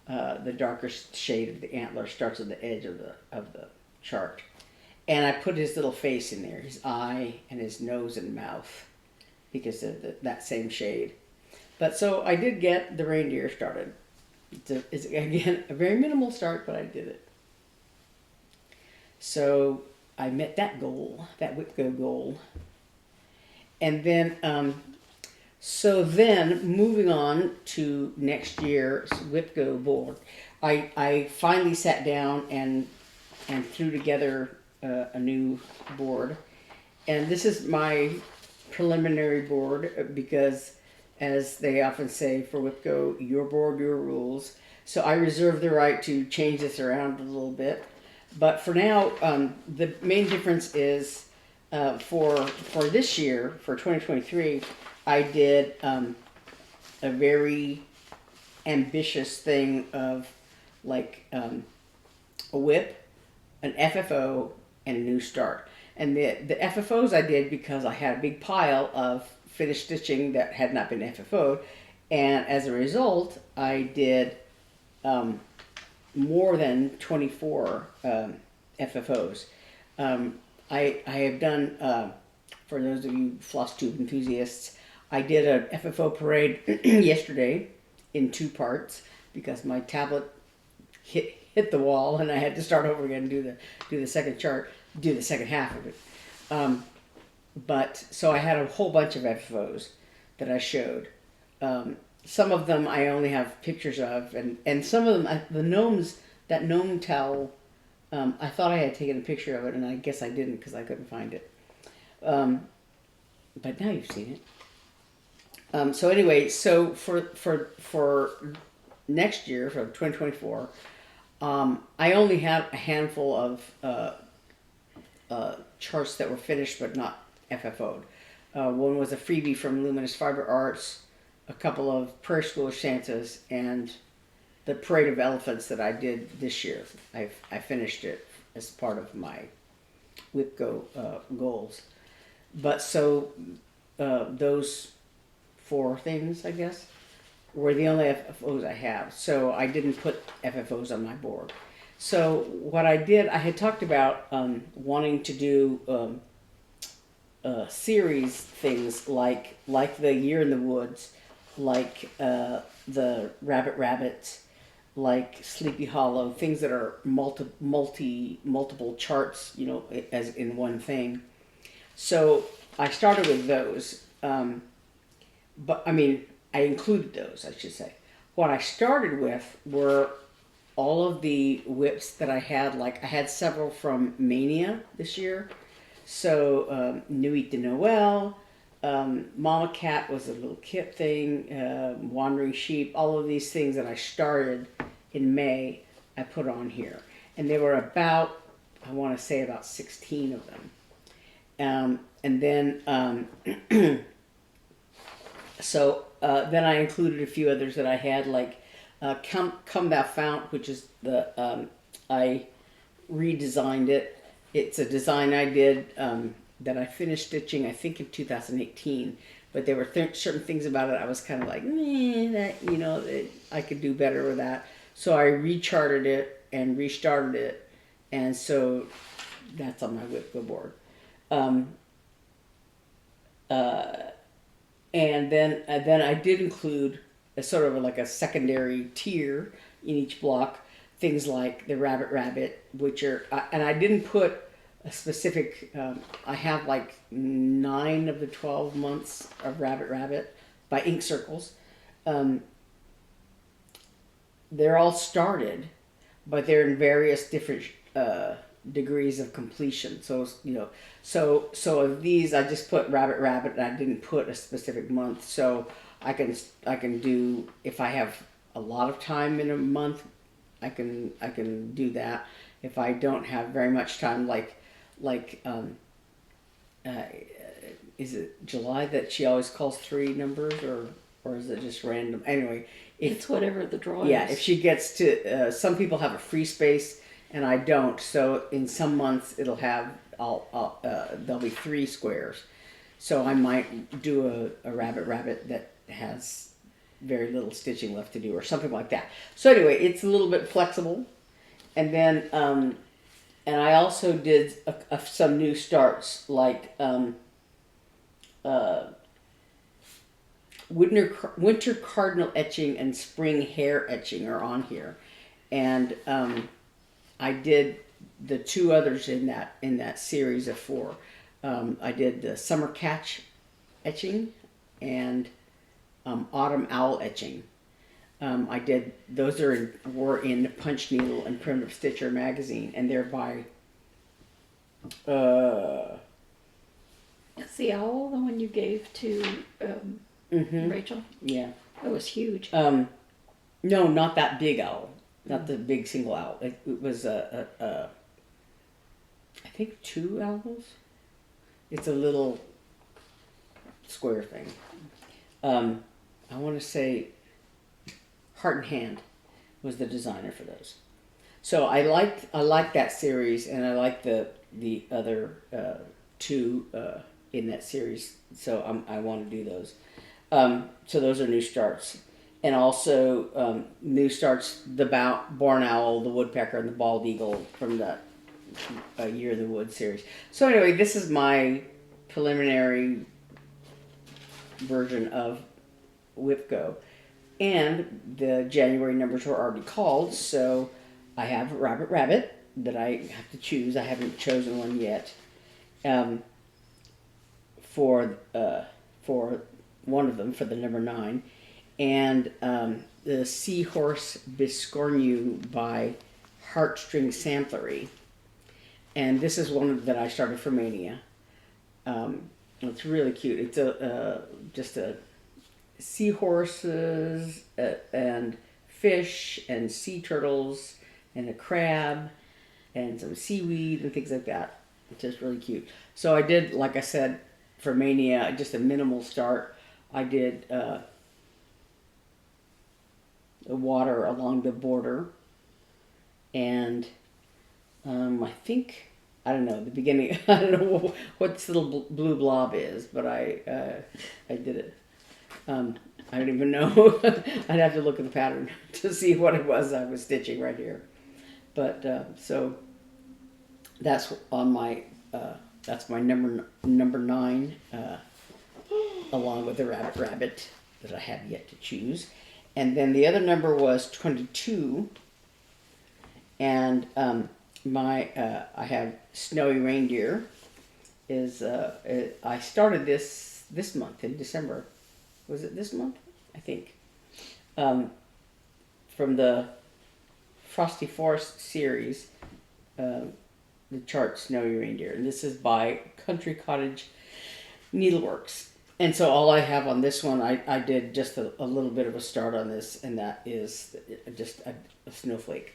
The darkest shade of the antler starts at the edge of the chart. And I put his little face in there, his eye and his nose and mouth, because of that same shade. But so I did get the reindeer started. It's again a very minimal start, but I did it. So I met that goal, that WIP-GO goal. And then, so then moving on to next year's WIP-GO board, I finally sat down and threw together a new board. And this is my preliminary board because, as they often say for WIP-GO, your board, your rules. So I reserve the right to change this around a little bit. But for now, the main difference is for this year, for 2023, I did a very ambitious thing of like a WIP, an FFO, and a new start. And the FFOs I did because I had a big pile of finished stitching that had not been FFO'd, and as a result, I did more than 24 FFOs. I have done, for those of you Flosstube enthusiasts, I did a FFO parade yesterday in 2 parts because my tablet hit the wall and I had to start over again and do the second chart, do the second half of it. But so I had a whole bunch of FFOs that I showed. Some of them I only have pictures of, and some of them, the gnomes, that gnome towel, I thought I had taken a picture of it, and I guess I didn't because I couldn't find it. But now you've seen it. So anyway, so for next year, for 2024, I only have a handful of charts that were finished but not FFO'd. One was a freebie from Luminous Fiber Arts, a couple of Prairie School Santas, and the Parade of Elephants that I did this year. I finished it as part of my WIP-GO goals. But so those 4 things, I guess, were the only FFOs I have. So I didn't put FFOs on my board. So what I did, I had talked about wanting to do series things like the Year in the Woods, like the Rabbit, like Sleepy Hollow, things that are multiple charts, you know, as in one thing. So I started with those, but I mean, I included those, I should say. What I started with were all of the WIPs that I had. Like I had several from Mania this year. So Nuit de Noël, Mama Cat was a little kit thing, Wandering Sheep, all of these things that I started in May, I put on here. And there were about, I want to say about 16 of them. And then, so then I included a few others that I had, like Come Thou Fount, which is I redesigned it. It's a design I did that I finished stitching, I think, in 2018. But there were certain things about it I was kind of like, I could do better with that. So I recharted it and restarted it, and so that's on my WIP-GO board. And then I did include a sort of like a secondary tier in each block, things like the Rabbit, which are, and I didn't put a specific, I have like 9 of the 12 months of Rabbit by ink circles. They're all started, but they're in various different degrees of completion. So, so of these, I just put Rabbit, and I didn't put a specific month. So I can do, if I have a lot of time in a month, I can do that. If I don't have very much time, like is it July that she always calls 3 numbers, or is it just random? Anyway, It's whatever the draw yeah, is. if she gets to, some people have a free space and I don't. So in some months it'll have, there'll be 3 squares. So I might do a rabbit that has very little stitching left to do or something like that. So anyway, it's a little bit flexible. And then, and I also did some new starts like, winter cardinal etching and spring hair etching are on here, and I did the 2 others in that series of 4. I did the summer catch etching and autumn owl etching. I did those were in Punch Needle and Primitive Stitcher magazine, and they're by Is the owl the one you gave to Rachel? yeah. That was huge. No, not that big owl. Not the big single owl. It was I think 2 owls. It's a little square thing. I want to say Heart and Hand was the designer for those. So I like that series, and I like the other 2 in that series. So I want to do those. So those are new starts. And also new starts, the barn owl, the woodpecker, and the bald eagle from the Year in the Woods series. So anyway, this is my preliminary version of WIP-GO. And the January numbers were already called, so I have Rabbit that I have to choose. I haven't chosen one yet. For one of them, for the number 9. And the Seahorse Biscornu by Heartstring Samplery. And this is one that I started for Mania. It's really cute. It's just a seahorses and fish and sea turtles and a crab and some seaweed and things like that. It's just really cute. So I did, like I said, for Mania, just a minimal start. I did water along the border, and I think, I don't know, the beginning, I don't know what this little blue blob is, but I did it. I don't even know. I'd have to look at the pattern to see what it was I was stitching right here. But so that's on my that's my number 9, along with the rabbit that I have yet to choose. And then the other number was 22, and I have Snowy Reindeer. I started this month in December. Was it this month? I think. From the Frosty Forest series, the chart Snowy Reindeer, and this is by Country Cottage Needleworks. And so all I have on this one, I did just a little bit of a start on this, and that is just a snowflake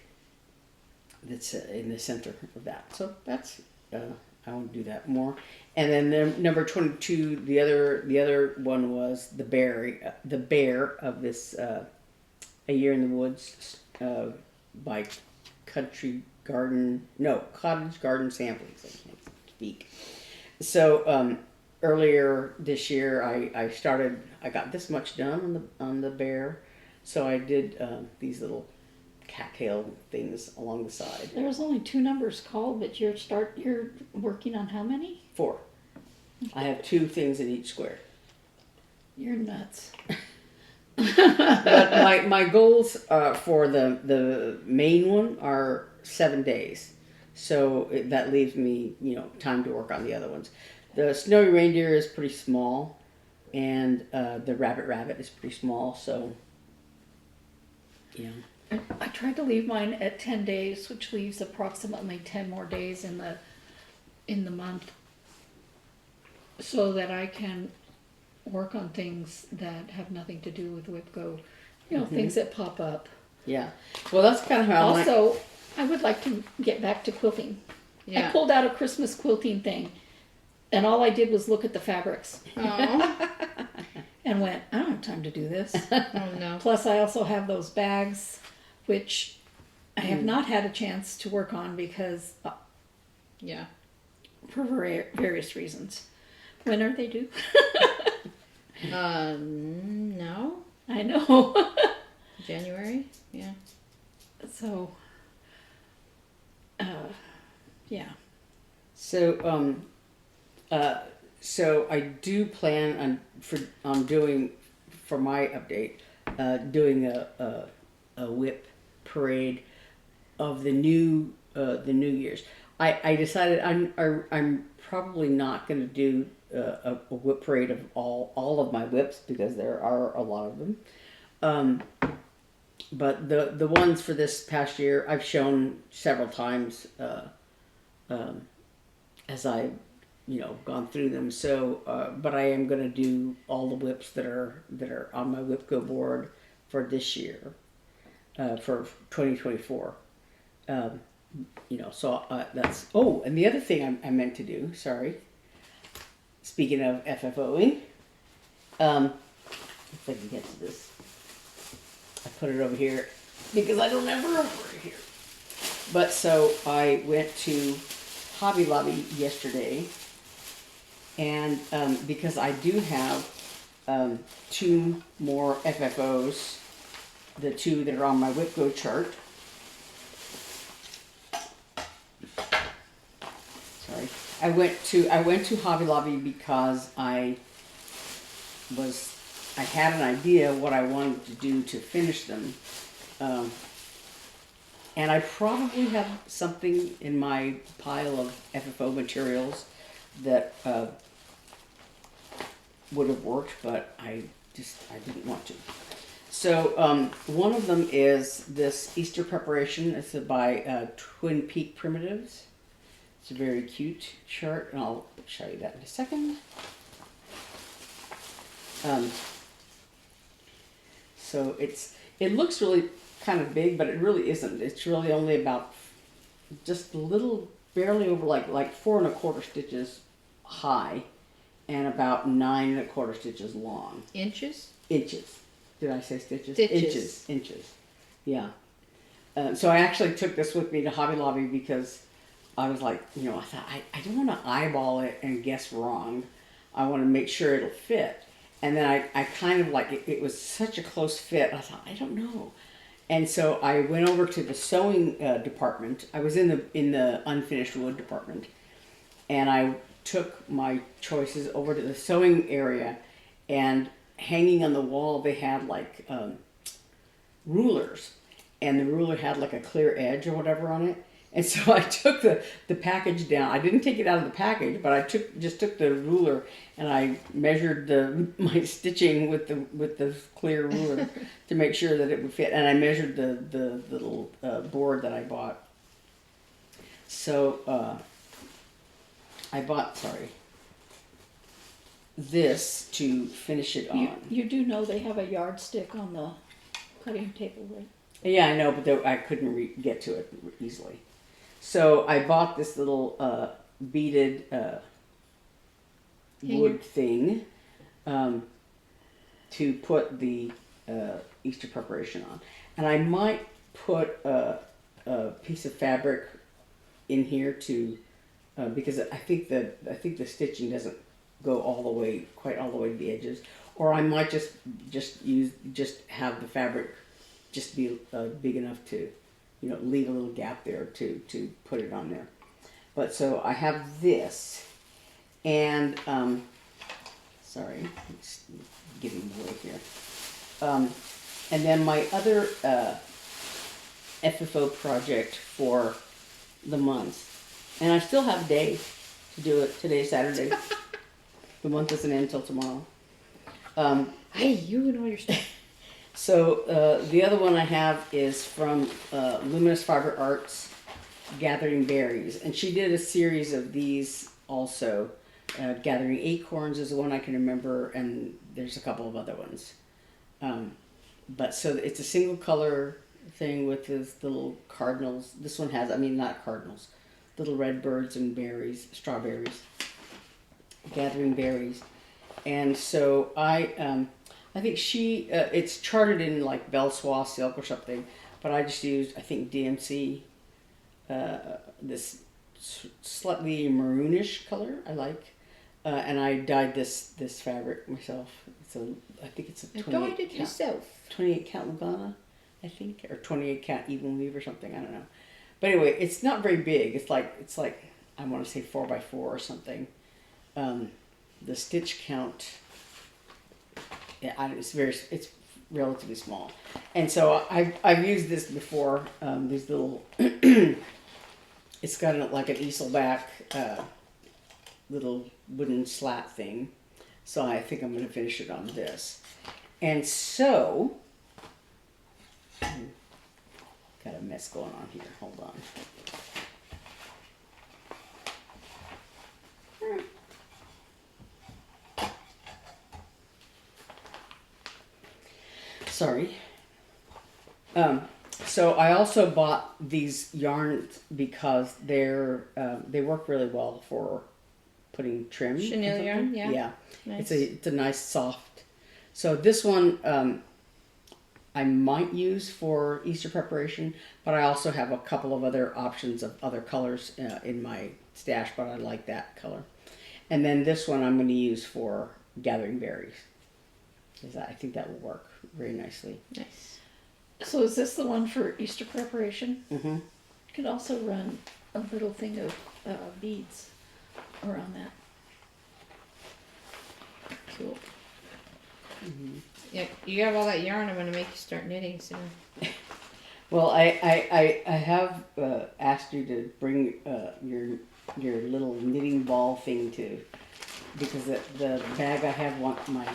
that's in the center of that. So that's, I won't do that more. And then the number 22, the other one was the bear of this A Year in the Woods by Cottage Garden Samplings, I can't speak. So earlier this year, I got this much done on the bear, so I did these little cattail things along the side. There's only 2 numbers called, but you're working on how many? 4. I have 2 things in each square. You're nuts. But my goals for the main one are 7 days, so that leaves me time to work on the other ones. The Snowy Reindeer is pretty small, and the Rabbit is pretty small, so yeah. I tried to leave mine at 10 days, which leaves approximately 10 more days in the month, so that I can work on things that have nothing to do with WIP-GO, things that pop up. Yeah. Well, that's kind of how I would like to get back to quilting. Yeah. I pulled out a Christmas quilting thing, And all I did was look at the fabrics Oh, and went, I don't have time to do this. oh no. Plus, I also have those bags, which I have not had a chance to work on because, Yeah. for various reasons. When are they due? No. I know. January? Yeah. So, yeah. So, so I do plan on doing, for my update, doing a WIP parade of the new Year's. I decided I'm probably not going to do a WIP parade of all of my WIPs because there are a lot of them. But the ones for this past year I've shown several times as I gone through them. So but I am going to do all the WIPs that are on my WIP-GO board for this year, for 2024. So that's, oh, and the other thing I meant to do, sorry, speaking of FFOing, if I can get to this, I put it over here because I don't have room over here. But so I went to Hobby Lobby yesterday, and because I do have 2 more FFOs, the 2 that are on my WIP-GO chart. Sorry, I went to Hobby Lobby because I had an idea what I wanted to do to finish them, and I probably have something in my pile of FFO materials that would have worked, but I didn't want to. So one of them is this Easter preparation. It's by Twin Peak Primitives. It's a very cute chart, and I'll show you that in a second. So it looks really kind of big, but it really isn't. It's really only about just a little, barely over like 4 1/4 stitches high, and about 9 1/4 stitches long. Inches? Inches. Did I say stitches? Stitches. Inches. Yeah. So I actually took this with me to Hobby Lobby because I was like, I thought, I don't want to eyeball it and guess wrong. I want to make sure it'll fit. And then I kind of like, it was such a close fit. I thought, I don't know. And so I went over to the sewing department. I was in the unfinished wood department. And I took my choices over to the sewing area, and hanging on the wall, they had like rulers. And the ruler had like a clear edge or whatever on it. And so I took the package down. I didn't take it out of the package, but I just took the ruler and I measured my stitching with the clear ruler to make sure that it would fit. And I measured the little board that I bought. So I bought, this to finish it on. You do know they have a yardstick on the cutting table, right? Yeah, I know, but I couldn't get to it easily. So I bought this little beaded wood thing to put the Easter preparation on, and I might put a piece of fabric in here to because I think the stitching doesn't go quite all the way to the edges, or I might just have the fabric just be big enough to leave a little gap there to put it on there. But so I have this, and sorry, it's giving away here. And then my other FFO project for the month, and I still have a day to do it. Today's Saturday. The month doesn't end until tomorrow. Hey, you and all your stuff. So the other one I have is from Luminous Fiber Arts, Gathering Berries, and she did a series of these also. Gathering Acorns is the one I can remember, and there's a couple of other ones. But so it's a single color thing with this little cardinals. This one has, not cardinals, little red birds and berries, strawberries. gathering berries. And so I think it's charted in like Belle silk or something, but I just used, I think, DMC, this slightly maroonish color I like, and I dyed this fabric myself. I think it's a I 28 dyed it count, yourself. 28 count Lugana, I think, or 28 count even weave or something. I don't know, but anyway, it's not very big. It's like I want to say 4x4 or something. The stitch count, yeah, it's relatively small, and so I've used this before. These little, it's got like an easel back little wooden slat thing, so I think I'm going to finish it on this, and so got a mess going on here. Hold on. Sorry. So I also bought these yarns because they work really well for putting trim. Chenille yarn, yeah. Yeah. Nice. It's a nice soft. So this one I might use for Easter preparation, but I also have a couple of other options of other colors in my stash, but I like that color. And then this one I'm going to use for gathering berries. I think that will work very nicely. Nice. So is this the one for Easter preparation? Mm-hmm. You could also run a little thing of beads around that. Cool. Mm-hmm. Yeah, you have all that yarn. I'm gonna make you start knitting soon. Well, I have asked you to bring your little knitting ball thing too, because the bag I have my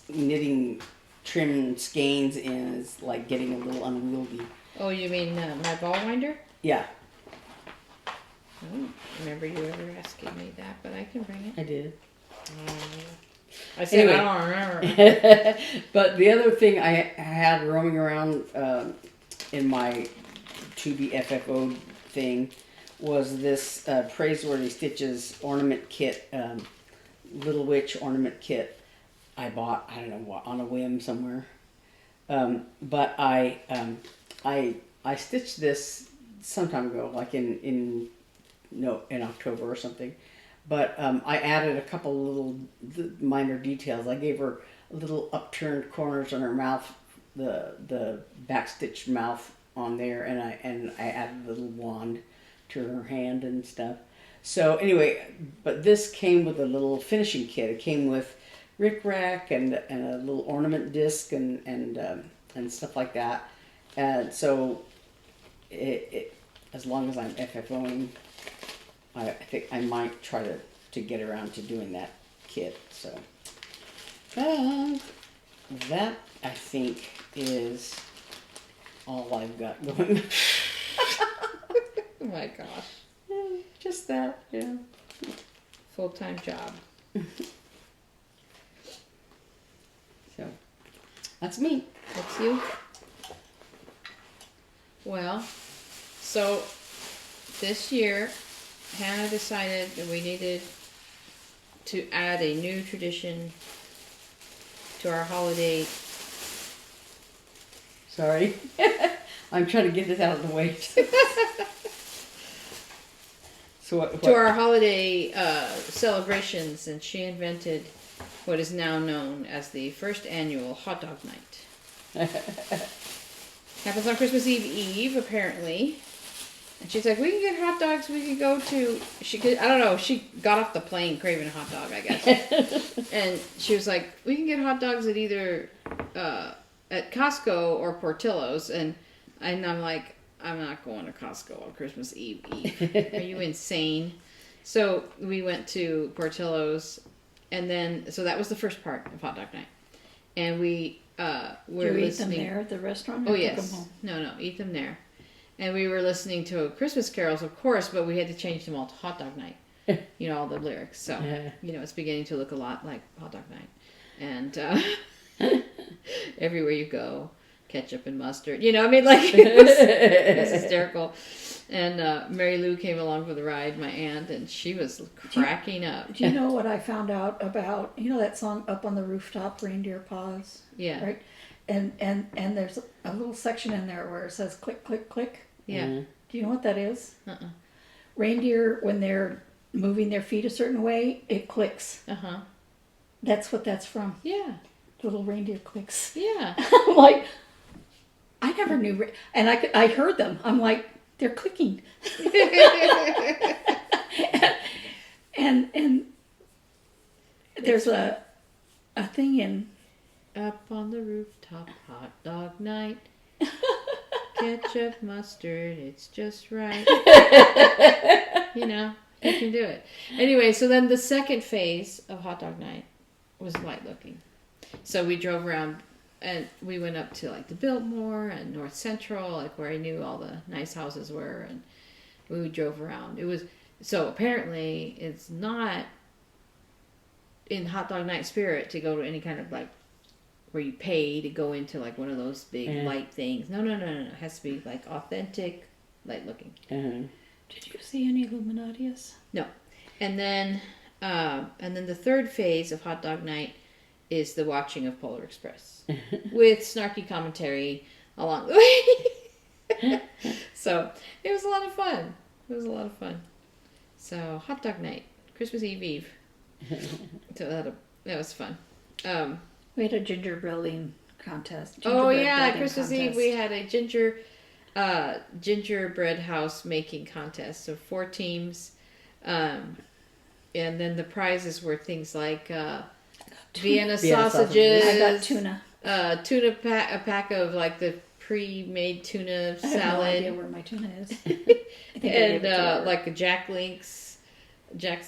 knitting trim skeins in is like getting a little unwieldy. Oh, you mean my ball winder? Yeah, I don't remember you ever asking me that, but I can bring it. I did. I said Anyway. I don't remember. But the other thing I had roaming around in my to be FFO thing was this Praiseworthy Stitches ornament kit, Little Witch ornament kit. I bought, I don't know what, on a whim somewhere. But I stitched this some time ago, like in October or something. But I added a couple little minor details. I gave her little upturned corners on her mouth, the backstitched mouth on there, and I added a little wand to her hand and stuff. So anyway, but this came with a little finishing kit. It came with rickrack and a little ornament disc and stuff like that. And so it as long as I'm FFOing, I think I might try to get around to doing that kit. So that I think is all I've got going. Oh my gosh. Just that, yeah. Full-time job. So that's me. That's you. Well, so this year Hannah decided that we needed to add a new tradition to our holiday. Sorry. I'm trying to get this out of the way. So what? To our holiday celebrations, and she invented what is now known as the first annual hot dog night. Happens on Christmas Eve, apparently. And she's like, we can get hot dogs, we can go to, I don't know, she got off the plane craving a hot dog, I guess. And she was like, we can get hot dogs at either, at Costco or Portillo's. And I'm like, I'm not going to Costco on Christmas Eve. Are you insane? So we went to Portillo's, and then, so that was the first part of hot dog night. And we were Do you eat them listening. there at the restaurant? Oh or cook yes. them home? No, eat them there. And we were listening to Christmas carols, of course, but we had to change them all to hot dog night. You know, all the lyrics. So, you know, it's beginning to look a lot like hot dog night. And everywhere you go, ketchup and mustard. You know, I mean, like, it was hysterical. And Mary Lou came along for the ride, my aunt, and she was cracking up. Do you know what I found out about, that song Up on the Rooftop, Reindeer Paws? Yeah. Right? And there's a little section in there where it says click, click, click. Yeah. Mhm. Do you know what that is? Uh-uh. Reindeer, when they're moving their feet a certain way, it clicks. Uh-huh. That's what that's from. Yeah. The little reindeer clicks. Yeah. I'm like, I never knew. And I heard them. I'm like, they're clicking. and there's a thing in Up on the rooftop, hot dog night. Ketchup, mustard, it's just right. You know, you can do it. Anyway, so then the second phase of hot dog night was light looking. So we drove around and we went up to like the Biltmore and North Central, like where I knew all the nice houses were, and we drove around. It was so apparently it's not in hot dog night spirit to go to any kind of like where you pay to go into like one of those big light things. No. It has to be like authentic, light looking. Uh-huh. Did you see any Illuminati's? No. And then the third phase of hot dog night is the watching of Polar Express with snarky commentary along the way. So it was a lot of fun. So hot dog night, Christmas Eve. So that was fun. We had a gingerbread contest. Christmas Eve we had a gingerbread house making contest. So 4 teams, and then the prizes were things like Vienna sausages. I got tuna. A pack of like the pre-made tuna I have no salad. idea where my tuna is. I think I gave it to her. Like a Jack's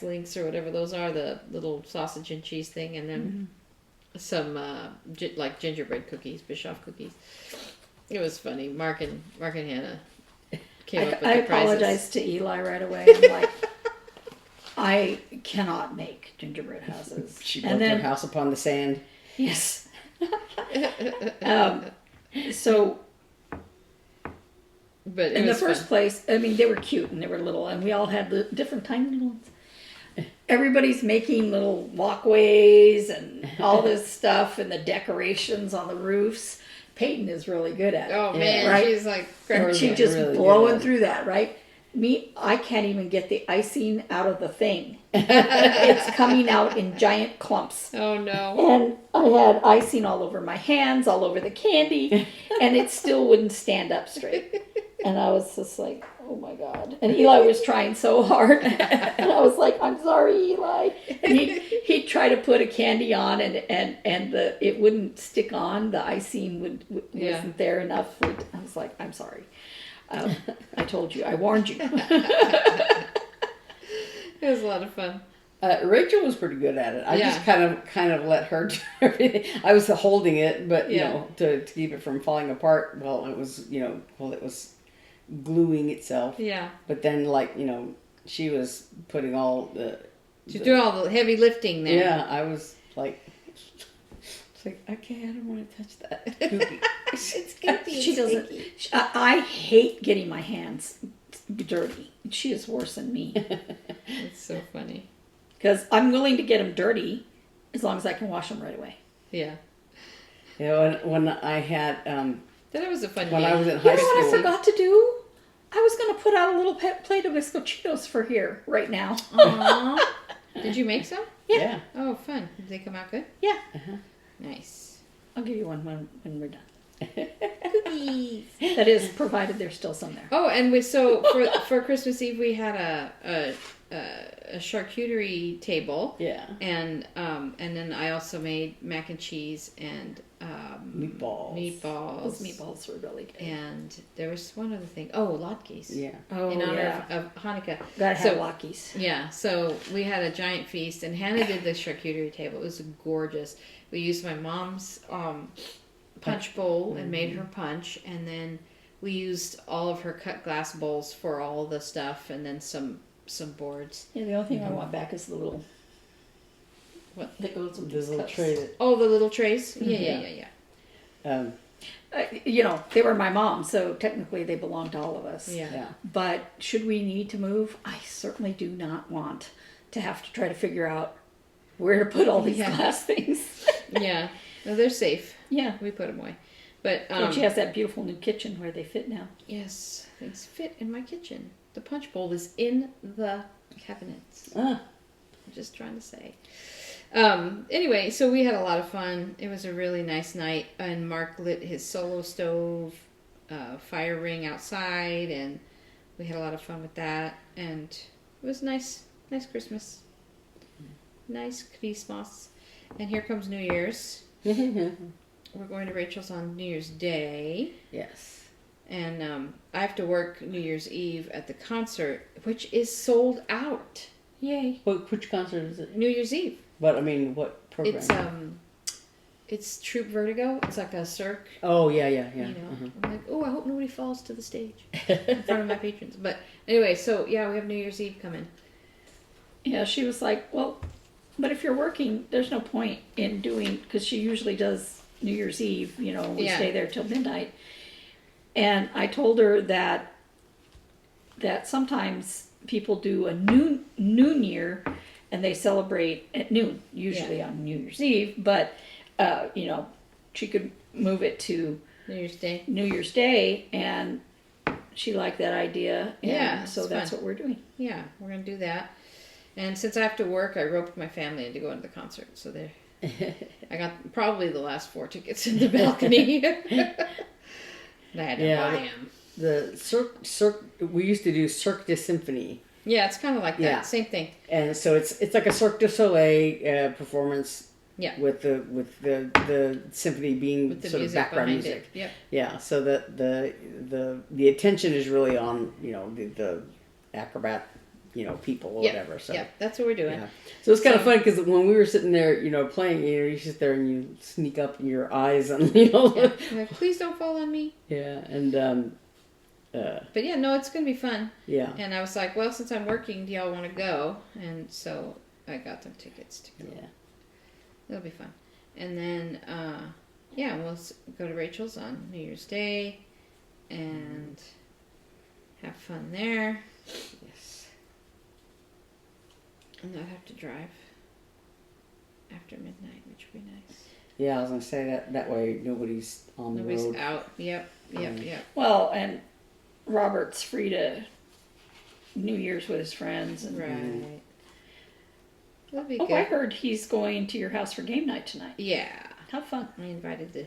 Links or whatever those are, the little sausage and cheese thing, and then some like gingerbread cookies, Bischoff cookies. It was funny. Mark and Hannah came up with the I prizes. apologized to Eli right away. I'm like, I cannot make gingerbread houses. She built her house upon the sand. Yes. So But in the first place, I mean, they were cute and they were little, and we all had the different tiny little ones. Everybody's making little walkways and all this stuff, and the decorations on the roofs. Peyton is really good at it. Oh man, right? she's like And she's just really blowing good. through that, right? Me, I can't even get the icing out of the thing. It's coming out in giant clumps. oh no. And I had icing all over my hands, all over the candy, and it still wouldn't stand up straight. And I was just like, oh my God. And Eli was trying so hard. And I was like, I'm sorry, Eli. And he'd try to put a candy on and it wouldn't stick on. The icing wasn't there enough. I was like, I'm sorry. I told you. I warned you. It was a lot of fun. Rachel was pretty good at it. I Yeah. just kind of let her do everything. I was holding it, but you know, to keep it from falling apart. Well, it was it was gluing itself. Yeah. But then, she was putting all the. She's doing all the heavy lifting there. Yeah, I was like, it's like okay, I don't want to touch that. Goopy. It's goopy. She doesn't. I hate getting my hands dirty. She is worse than me. It's so funny. Because I'm willing to get them dirty as long as I can wash them right away. Yeah. You know, when I had That was a fun when game. I was in You high know what I school. forgot to do? I was going to put out a little plate of Biscochitos for here right now. Aww. Did you make some? Yeah. Oh, fun. Did they come out good? Yeah. Nice. I'll give you one when we're done. Cookies. That is, provided there's still some there. Oh, and for Christmas Eve we had a charcuterie table. Yeah. And then I also made mac and cheese and Meatballs. Those meatballs were really good. And there was one other thing. Oh, latkes. Yeah. Oh, In honor yeah. of Hanukkah. Gotta have Lockies. Yeah, so we had a giant feast, and Hannah did the charcuterie table. It was gorgeous. We used my mom's punch bowl and made her punch, and then we used all of her cut glass bowls for all the stuff, and then some boards. Yeah, the only thing I want back is the little... What? That goes with There's these a little cups. tray that Oh, the little trays? Yeah. that You know, they were my mom, so technically they belong to all of us. Yeah. But should we need to move, I certainly do not want to have to try to figure out where to put all these Yeah. glass things. Yeah. No, they're safe. Yeah. We put them away. But And she has that beautiful new kitchen where they fit now. yes, things fit in my kitchen. The punch bowl is in the cabinets. Ah, I'm just trying to say. Anyway, so we had a lot of fun. It was a really nice night, and Mark lit his solo stove, fire ring outside, and we had a lot of fun with that. And it was nice Christmas, nice Christmas. And here comes New Year's. We're going to Rachel's on New Year's Day. yes. And I have to work New Year's Eve at the concert, which is sold out. Yay! Which concert is it? New Year's Eve. But I mean, what program? It's Troop Vertigo. It's like a cirque. Oh yeah. You know, I'm like, oh, I hope nobody falls to the stage in front of my patrons. But anyway, so yeah, we have New Year's Eve coming. Yeah, she was like, well, but if you're working, there's no point in doing, because she usually does New Year's Eve, you know, we Yeah. stay there till midnight. And I told her that sometimes people do a noon year and they celebrate at noon, usually on New Year's Eve, but, you know, she could move it to New Year's Day. New Year's Day, and she liked that idea, and Yeah, so it's that's fun. what we're doing. Yeah, we're gonna do that. And since I have to work, I roped my family into going to the concert. So there, I got probably the last 4 tickets in the balcony. And I had to buy them. The Cirque. We used to do Cirque du Symphony, Yeah, it's kind of like that. Yeah. Same thing. and so it's like a Cirque du Soleil performance. Yeah. With the symphony being With the sort of music background behind music. it. Yep. Yeah. So that the attention is really on the acrobat people or Yep. whatever. So Yep. That's what we're doing. yeah. So it's kind of fun because when we were sitting there, playing, you sit there and you sneak up your eyes and Yeah. I'm like, please don't fall on me. yeah, and But yeah, no, it's gonna be fun. yeah, And I was like, well, since I'm working, do y'all want to go? And so I got them tickets to go. yeah. It'll be fun. And then, yeah, we'll go to Rachel's on New Year's Day and have fun there. Yes. And not have to drive after midnight, which would be nice. Yeah, I was gonna say that way nobody's on the Nobody's road. out. Yep. Well, and Robert's free to New Year's with his friends. And, Right. That'll be oh, good. I heard he's going to your house for game night tonight. Yeah. Have fun. I invited the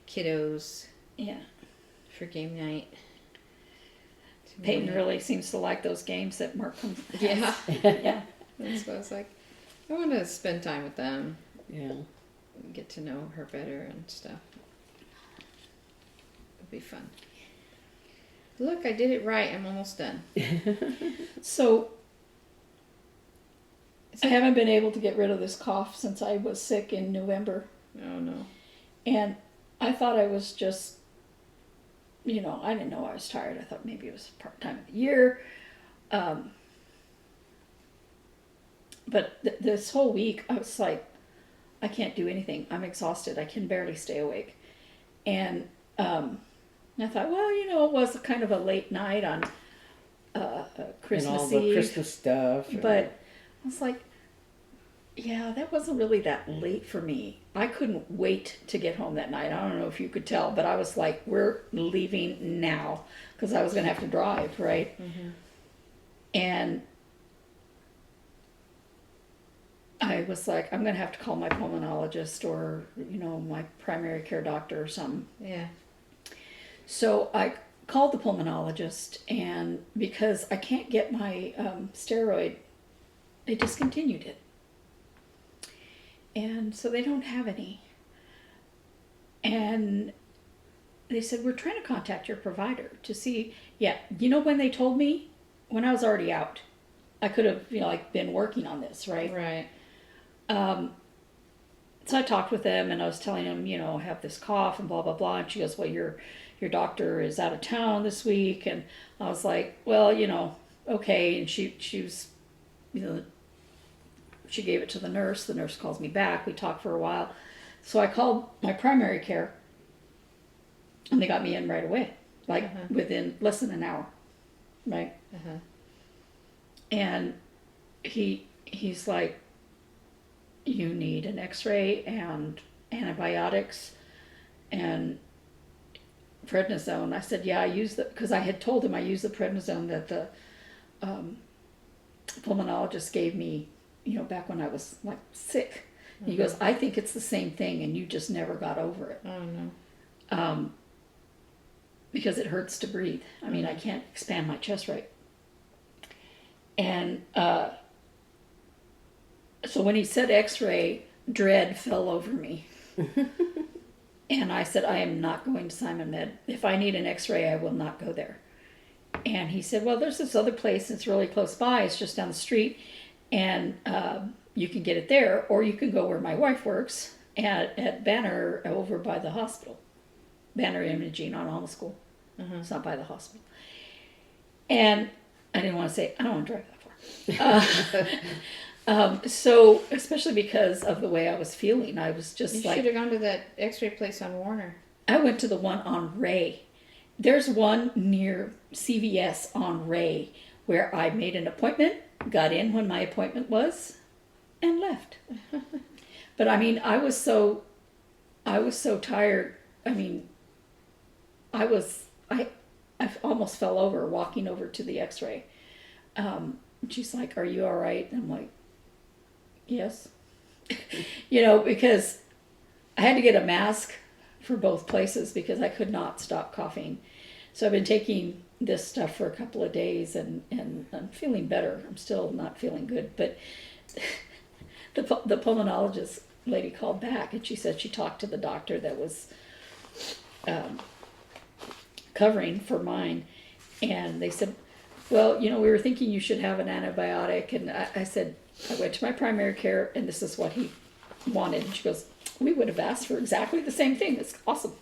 kiddos Yeah. for game night. Peyton really seems to like those games that Mark comes. Yeah. Yeah. That's what I was like. I want to spend time with them, Yeah. get to know her better and stuff. It'll be fun. Look, I did it right. I'm almost done. So I haven't been able to get rid of this cough since I was sick in November. Oh no. And I thought I was just, I didn't know I was tired. I thought maybe it was part time of the year. But this whole week, I was like, I can't do anything. I'm exhausted. I can barely stay awake. And I thought, well, it was kind of a late night on Christmas and all the Eve. Christmas stuff. But I was like, yeah, that wasn't really that late for me. I couldn't wait to get home that night. I don't know if you could tell, but I was like, we're leaving now because I was going to have to drive, right? Mm-hmm. And I was like, I'm going to have to call my pulmonologist or, my primary care doctor or something. Yeah. So I called the pulmonologist, and because I can't get my steroid, they discontinued it. And so they don't have any. And they said, we're trying to contact your provider to see. Yeah, when they told me? When I was already out. I could have, been working on this, right? Right. So I talked with them, and I was telling them, I have this cough and blah, blah, blah. And she goes, well, your doctor is out of town this week. And I was like, well, okay. And she was, she gave it to the nurse. The nurse calls me back. We talked for a while. So I called my primary care, And they got me in right away, like Uh-huh. within less than an hour, right? Uh-huh. And he's like, you need an x-ray and antibiotics and prednisone. I said, yeah, I use the, because I had told him I used the prednisone that the pulmonologist gave me, back when I was like sick. He goes, I think it's the same thing and you just never got over it. Oh no. Because it hurts to breathe. I mean, I can't expand my chest right. And so when he said x-ray, dread fell over me. And I said, I am not going to Simon Med. If I need an x-ray, I will not go there. And he said, well, there's this other place that's really close by. It's just down the street. And you can get it there. Or you can go where my wife works at Banner over by the hospital. Banner Imaging on Alma School. It's not by the hospital. And I didn't want to say, I don't want to drive that far. So, especially because of the way I was feeling, I was just You like... should have gone to that x-ray place on Warner. I went to the one on Ray. There's one near CVS on Ray where I made an appointment, got in when my appointment was, and left. But I mean, I was so tired. I mean, I almost fell over walking over to the x-ray. She's like, are you all right? And I'm like, yes. Because I had to get a mask for both places because I could not stop coughing. So I've been taking this stuff for a couple of days and I'm feeling better. I'm still not feeling good. But the pulmonologist lady called back and she said she talked to the doctor that was covering for mine. And they said, well, we were thinking you should have an antibiotic. And I said, I went to my primary care and this is what he wanted. And she goes, we would have asked for exactly the same thing. It's awesome.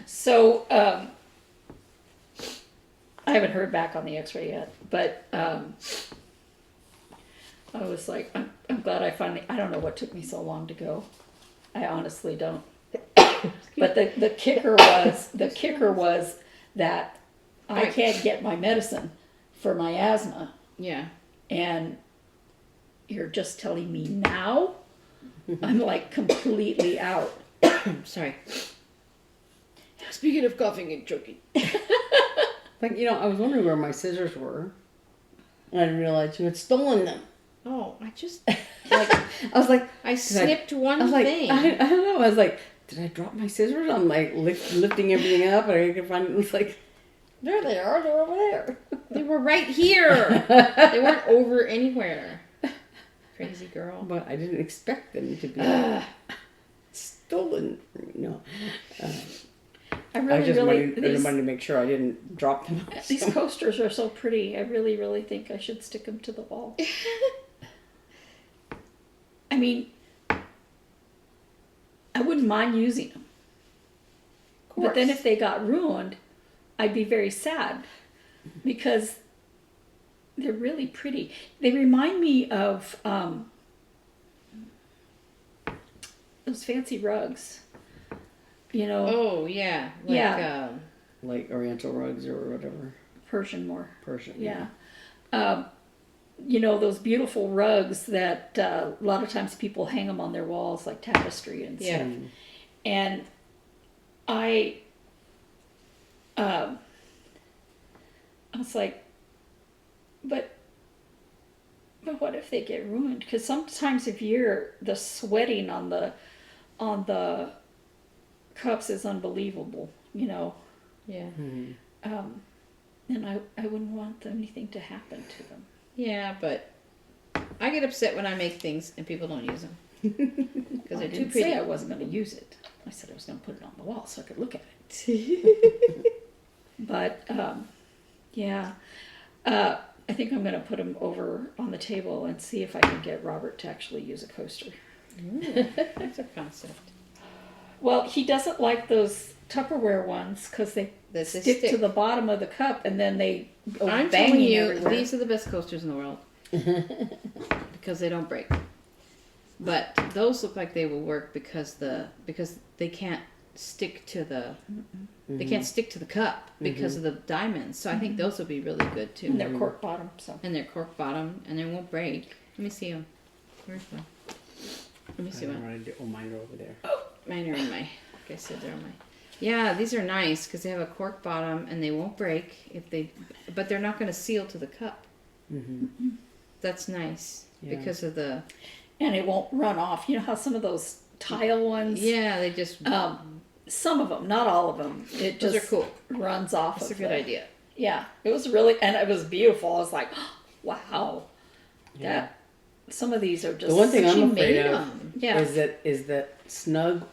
So I haven't heard back on the x-ray yet. But I was like, I'm glad I don't know what took me so long to go. I honestly don't. But the kicker was that I can't get my medicine for my asthma. Yeah. And you're just telling me now? I'm like completely out. Sorry. Speaking of coughing and choking. Like, I was wondering where my scissors were. And I didn't realize you had stolen them. Oh, I just I was like, I snipped one I was like, thing. I don't know. I was like, did I drop my scissors? I'm like lifting everything up, and I could find it. It's like, there they are. They're over there. They were right here. They weren't over anywhere. Crazy girl. But I didn't expect them to be stolen. No. I I just wanted these, to make sure I didn't drop them. these coasters are so pretty. I really, really think I should stick them to the wall. I mean, I wouldn't mind using them. But then if they got ruined, I'd be very sad because they're really pretty. They remind me of those fancy rugs. Oh yeah. Yeah. Like Oriental rugs or whatever. Persian more. Persian. Yeah. Those beautiful rugs that a lot of times people hang them on their walls like tapestry and stuff. Yeah. And I was like, but what if they get ruined? Because sometimes of year the sweating on the cups is unbelievable, Yeah. Mm-hmm. and I wouldn't want anything to happen to them. Yeah, but I get upset when I make things and people don't use them because I they're too didn't pretty. say I wasn't going to use it. I said I was going to put it on the wall so I could look at it. But yeah, I think I'm going to put them over on the table and see if I can get Robert to actually use a coaster. Ooh, that's a concept. Well, he doesn't like those Tupperware ones because they stick to the bottom of the cup and then they go I'm banging telling you, everywhere. these are the best coasters in the world because they don't break. But those look like they will work because they can't stick to they can't stick to the cup because of the diamonds. So I think those will be really good too. And they're cork bottom, so. And they're cork bottom, and they won't break. Let me see them. Where's one? Let me see one. Oh, mine are over there. Mine are in my. Like I said, they're on my. Yeah, these are nice because they have a cork bottom and they won't break if they, but they're not going to seal to the cup. Mm-hmm. That's nice because of the. And it won't run off. You know how some of those tile ones. Yeah, they just. Some of them, not all of them. It Those just are cool. runs off. That's a good idea. Yeah, it was really, and it was beautiful. I was like, wow, that. Some of these are just. The one thing I'm afraid made of Yeah. is that Snug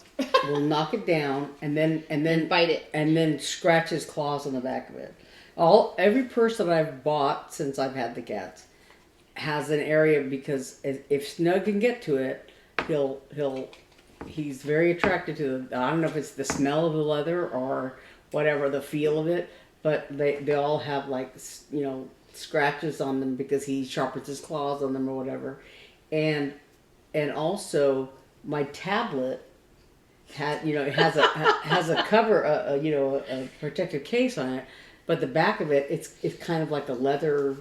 will knock it down and then Bite it. and then scratch his claws on the back of it. Every purse that I've bought since I've had the cats has an area because if Snug can get to it, he's very attracted to I don't know if it's the smell of the leather or whatever, the feel of it, but they all have like, you know, scratches on them because he sharpens his claws on them or whatever. And also my tablet it has a cover, a protective case on it, but the back of it, it's kind of like a leather,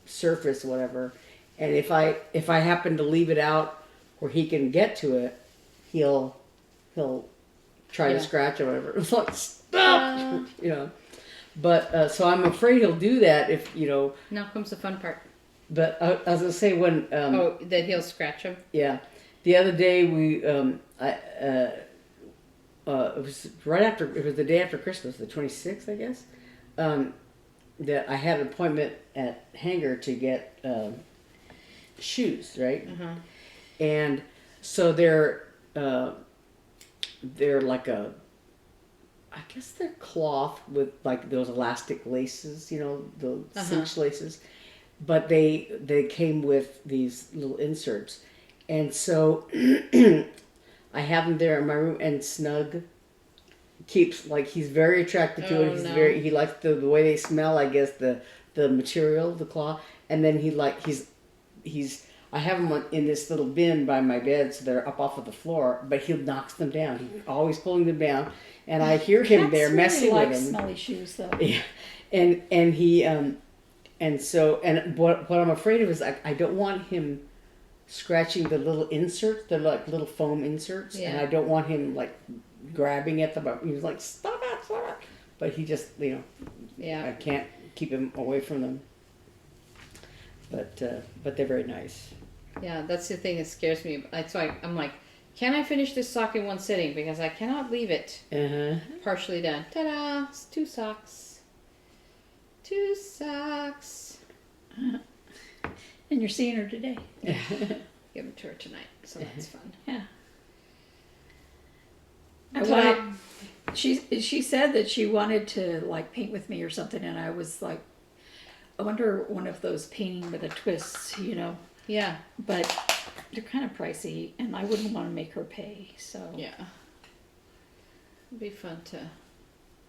surface, whatever. And if I happen to leave it out where he can get to it, he'll try to scratch or whatever. It's like, stop, But so I'm afraid he'll do that if Now comes the fun part. But I was gonna say when that he'll scratch him. Yeah, the other day we it was the day after Christmas, the 26th, I guess. That I had an appointment at Hanger to get shoes, right? Uh-huh. And so they're like I guess they're cloth with like those elastic laces, the cinch laces. But they came with these little inserts. And so I have them there in my room, and Snug keeps, like, he's very attracted to it. He likes the way they smell, I guess, the material, the cloth. And then I have them in this little bin by my bed, so they're up off of the floor, but he knocks them down. He's always pulling them down. And I hear him there messing with them. Smelly shoes, though. Yeah. And he, and what I'm afraid of is I don't want him scratching the little inserts. They're like little foam inserts, and I don't want him like grabbing at them. He's like, stop it. But he just, I can't keep him away from them. But they're very nice. Yeah, that's the thing that scares me. That's why I'm like, can I finish this sock in one sitting? Because I cannot leave it partially done. Ta-da! It's 2 socks. 2 socks. And you're seeing her today. Give them to her tonight, so that's fun. Yeah. She said that she wanted to like paint with me or something, and I was like, I wonder one of those painting with a twist, Yeah. But they're kind of pricey, and I wouldn't want to make her pay. So yeah, it'd be fun to.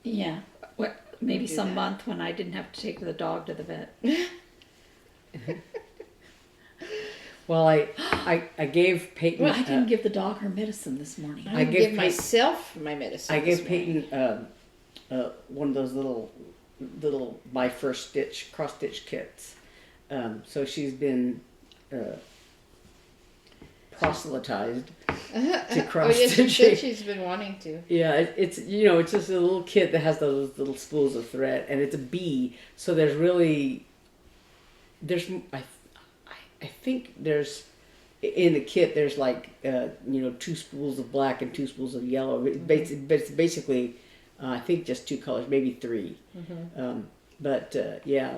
Yeah, maybe some month when I didn't have to take the dog to the vet. Well, I gave Peyton. Well, I didn't give the dog her medicine this morning. I gave myself my medicine. I gave Peyton one of those little My First Stitch cross stitch kits. So she's been proselytized to cross stitching. She's been wanting to. Yeah, it's just a little kit that has those little spools of thread, and it's a bee. So I think there's in the kit there's like 2 spools of black and 2 spools of yellow. It's basically I think just 2 colors, maybe 3.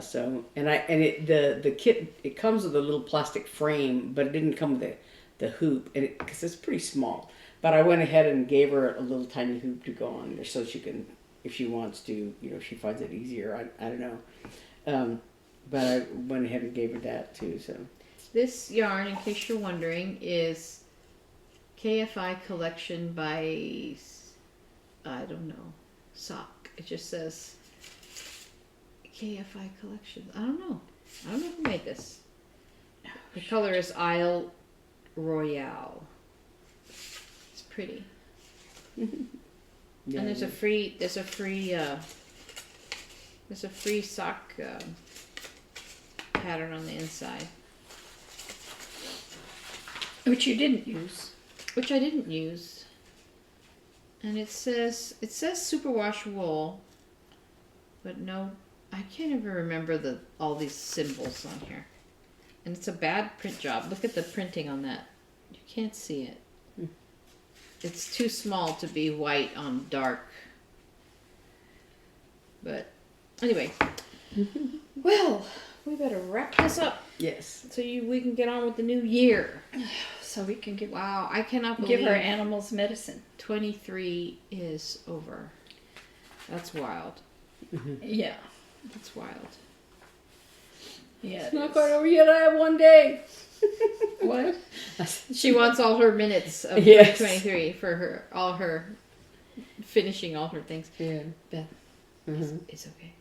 So the kit, it comes with a little plastic frame, but it didn't come with the hoop, and because it's pretty small. But I went ahead and gave her a little tiny hoop to go on there, so she can, if she wants to, if she finds it easier. I don't know. But I went ahead and gave her that too. So this yarn, in case you're wondering, is KFI Collection by Sock. It just says KFI Collection. I don't know who made this. The color is Isle Royale. pretty. Yeah, And there's a free sock pattern on the inside, Which you didn't use. which I didn't use. And it says superwash wool, but no, I can't even remember all these symbols on here. And it's a bad print job. Look at the printing on that. You can't see it. It's too small to be white on dark. But anyway, well, we better wrap this up Yes. so we can get on with the new year. So we can give Wow, I cannot believe our animals medicine. 23 is over. That's wild. Yeah. That's wild. Yeah. It's not quite over yet. I have one day. What? She wants all her minutes of Yes. 2023 for finishing all her things. Yeah. Beth, it's okay.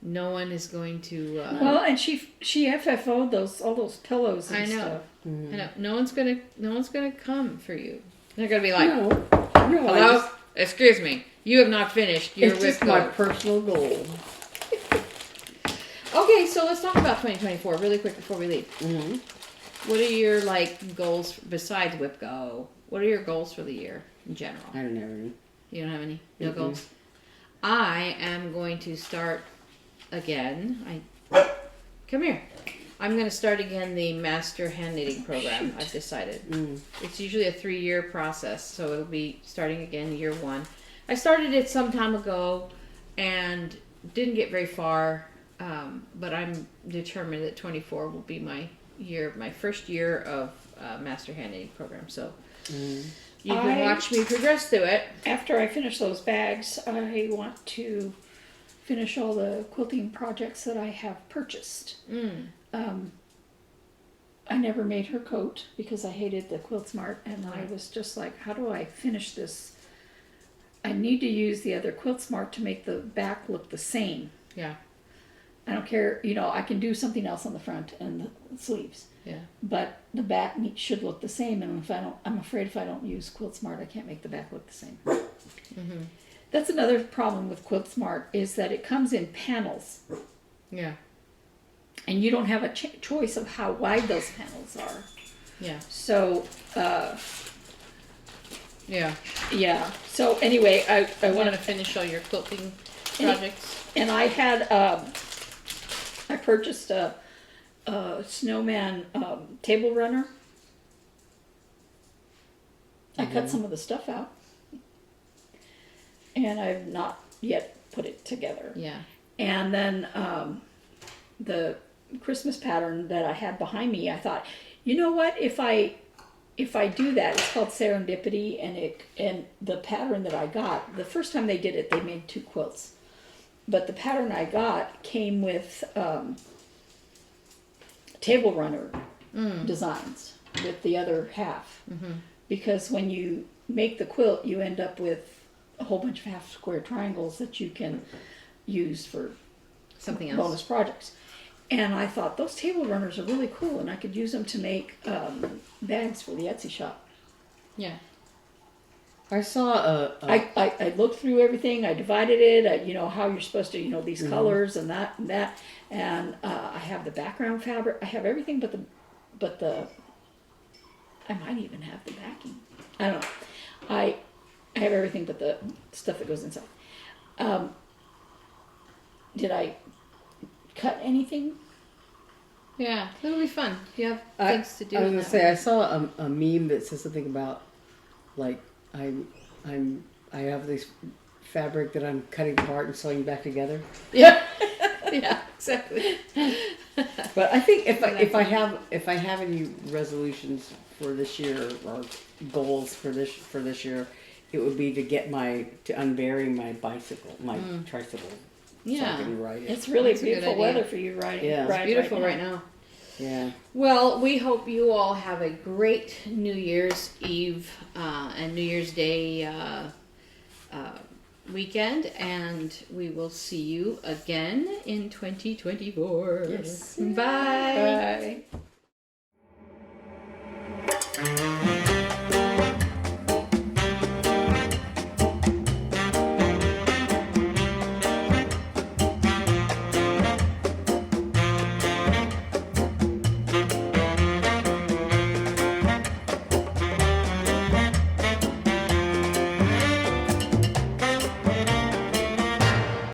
No one is going to. Well, and she FFO'd all those pillows and I know. stuff. I know. No one's gonna come for you. They're gonna be like, No, "Hello, excuse me, you have not finished your it's just WIP-GO." my personal goal. Okay, so let's talk about 2024 really quick before we leave. Mm-hmm. What are your goals besides WIP-GO? What are your goals for the year in general? I don't have any. You don't have any? No goals? I am going to start again. Come here. I'm going to start again the Master Hand Knitting Program. I've decided. It's usually a 3-year process, so it'll be starting again year 1. I started it some time ago and didn't get very far, but I'm determined that 24 will be my first year of Master Hand Knitting Program. So you can watch me progress through it. After I finish those bags, I want to finish all the quilting projects that I have purchased. I never made her coat because I hated the Quilt Smart, and I was just like, how do I finish this? I need to use the other Quilt Smart to make the back look the same. Yeah. I don't care, I can do something else on the front and the sleeves. Yeah. But the back should look the same, and I'm afraid if I don't use Quilt Smart, I can't make the back look the same. That's another problem with Quilt Smart, is that it comes in panels. Yeah. And you don't have a choice of how wide those panels are. Yeah. So, Yeah. yeah. So anyway, I I want want to finish all your quilting projects. and I had, I purchased a snowman table runner. I cut some of the stuff out. And I've not yet put it together. Yeah. And then the Christmas pattern that I had behind me, I thought, you know what? If I do that, it's called Serendipity, and the pattern that I got, the first time they did it, they made 2 quilts. But the pattern I got came with table runner designs with the other half. Because when you make the quilt, you end up with a whole bunch of half square triangles that you can use for Something else. bonus projects. And I thought those table runners are really cool, and I could use them to make bags for the Etsy shop. Yeah. I saw I looked through everything. I divided it. How you're supposed to, these colors and that, and I have the background fabric. I have everything, but the I might even have the backing. I don't know. I have everything but the stuff that goes inside. Did I cut anything? Yeah. It'll be fun. You have things to do. I was in gonna that say way. I saw a meme that says something about like I have this fabric that I'm cutting apart and sewing back together. Yeah. Yeah. Exactly. But I think if I have any resolutions for this year or goals for this year, it would be to unbury my bicycle, my tricycle. Yeah. So I can ride it. It's really That's a good beautiful idea. weather for you riding. Yeah. It's ride Beautiful right right now. Yeah. Well, we hope you all have a great New Year's Eve and New Year's Day weekend, and we will see you again in 2024. Yes. Bye. Bye.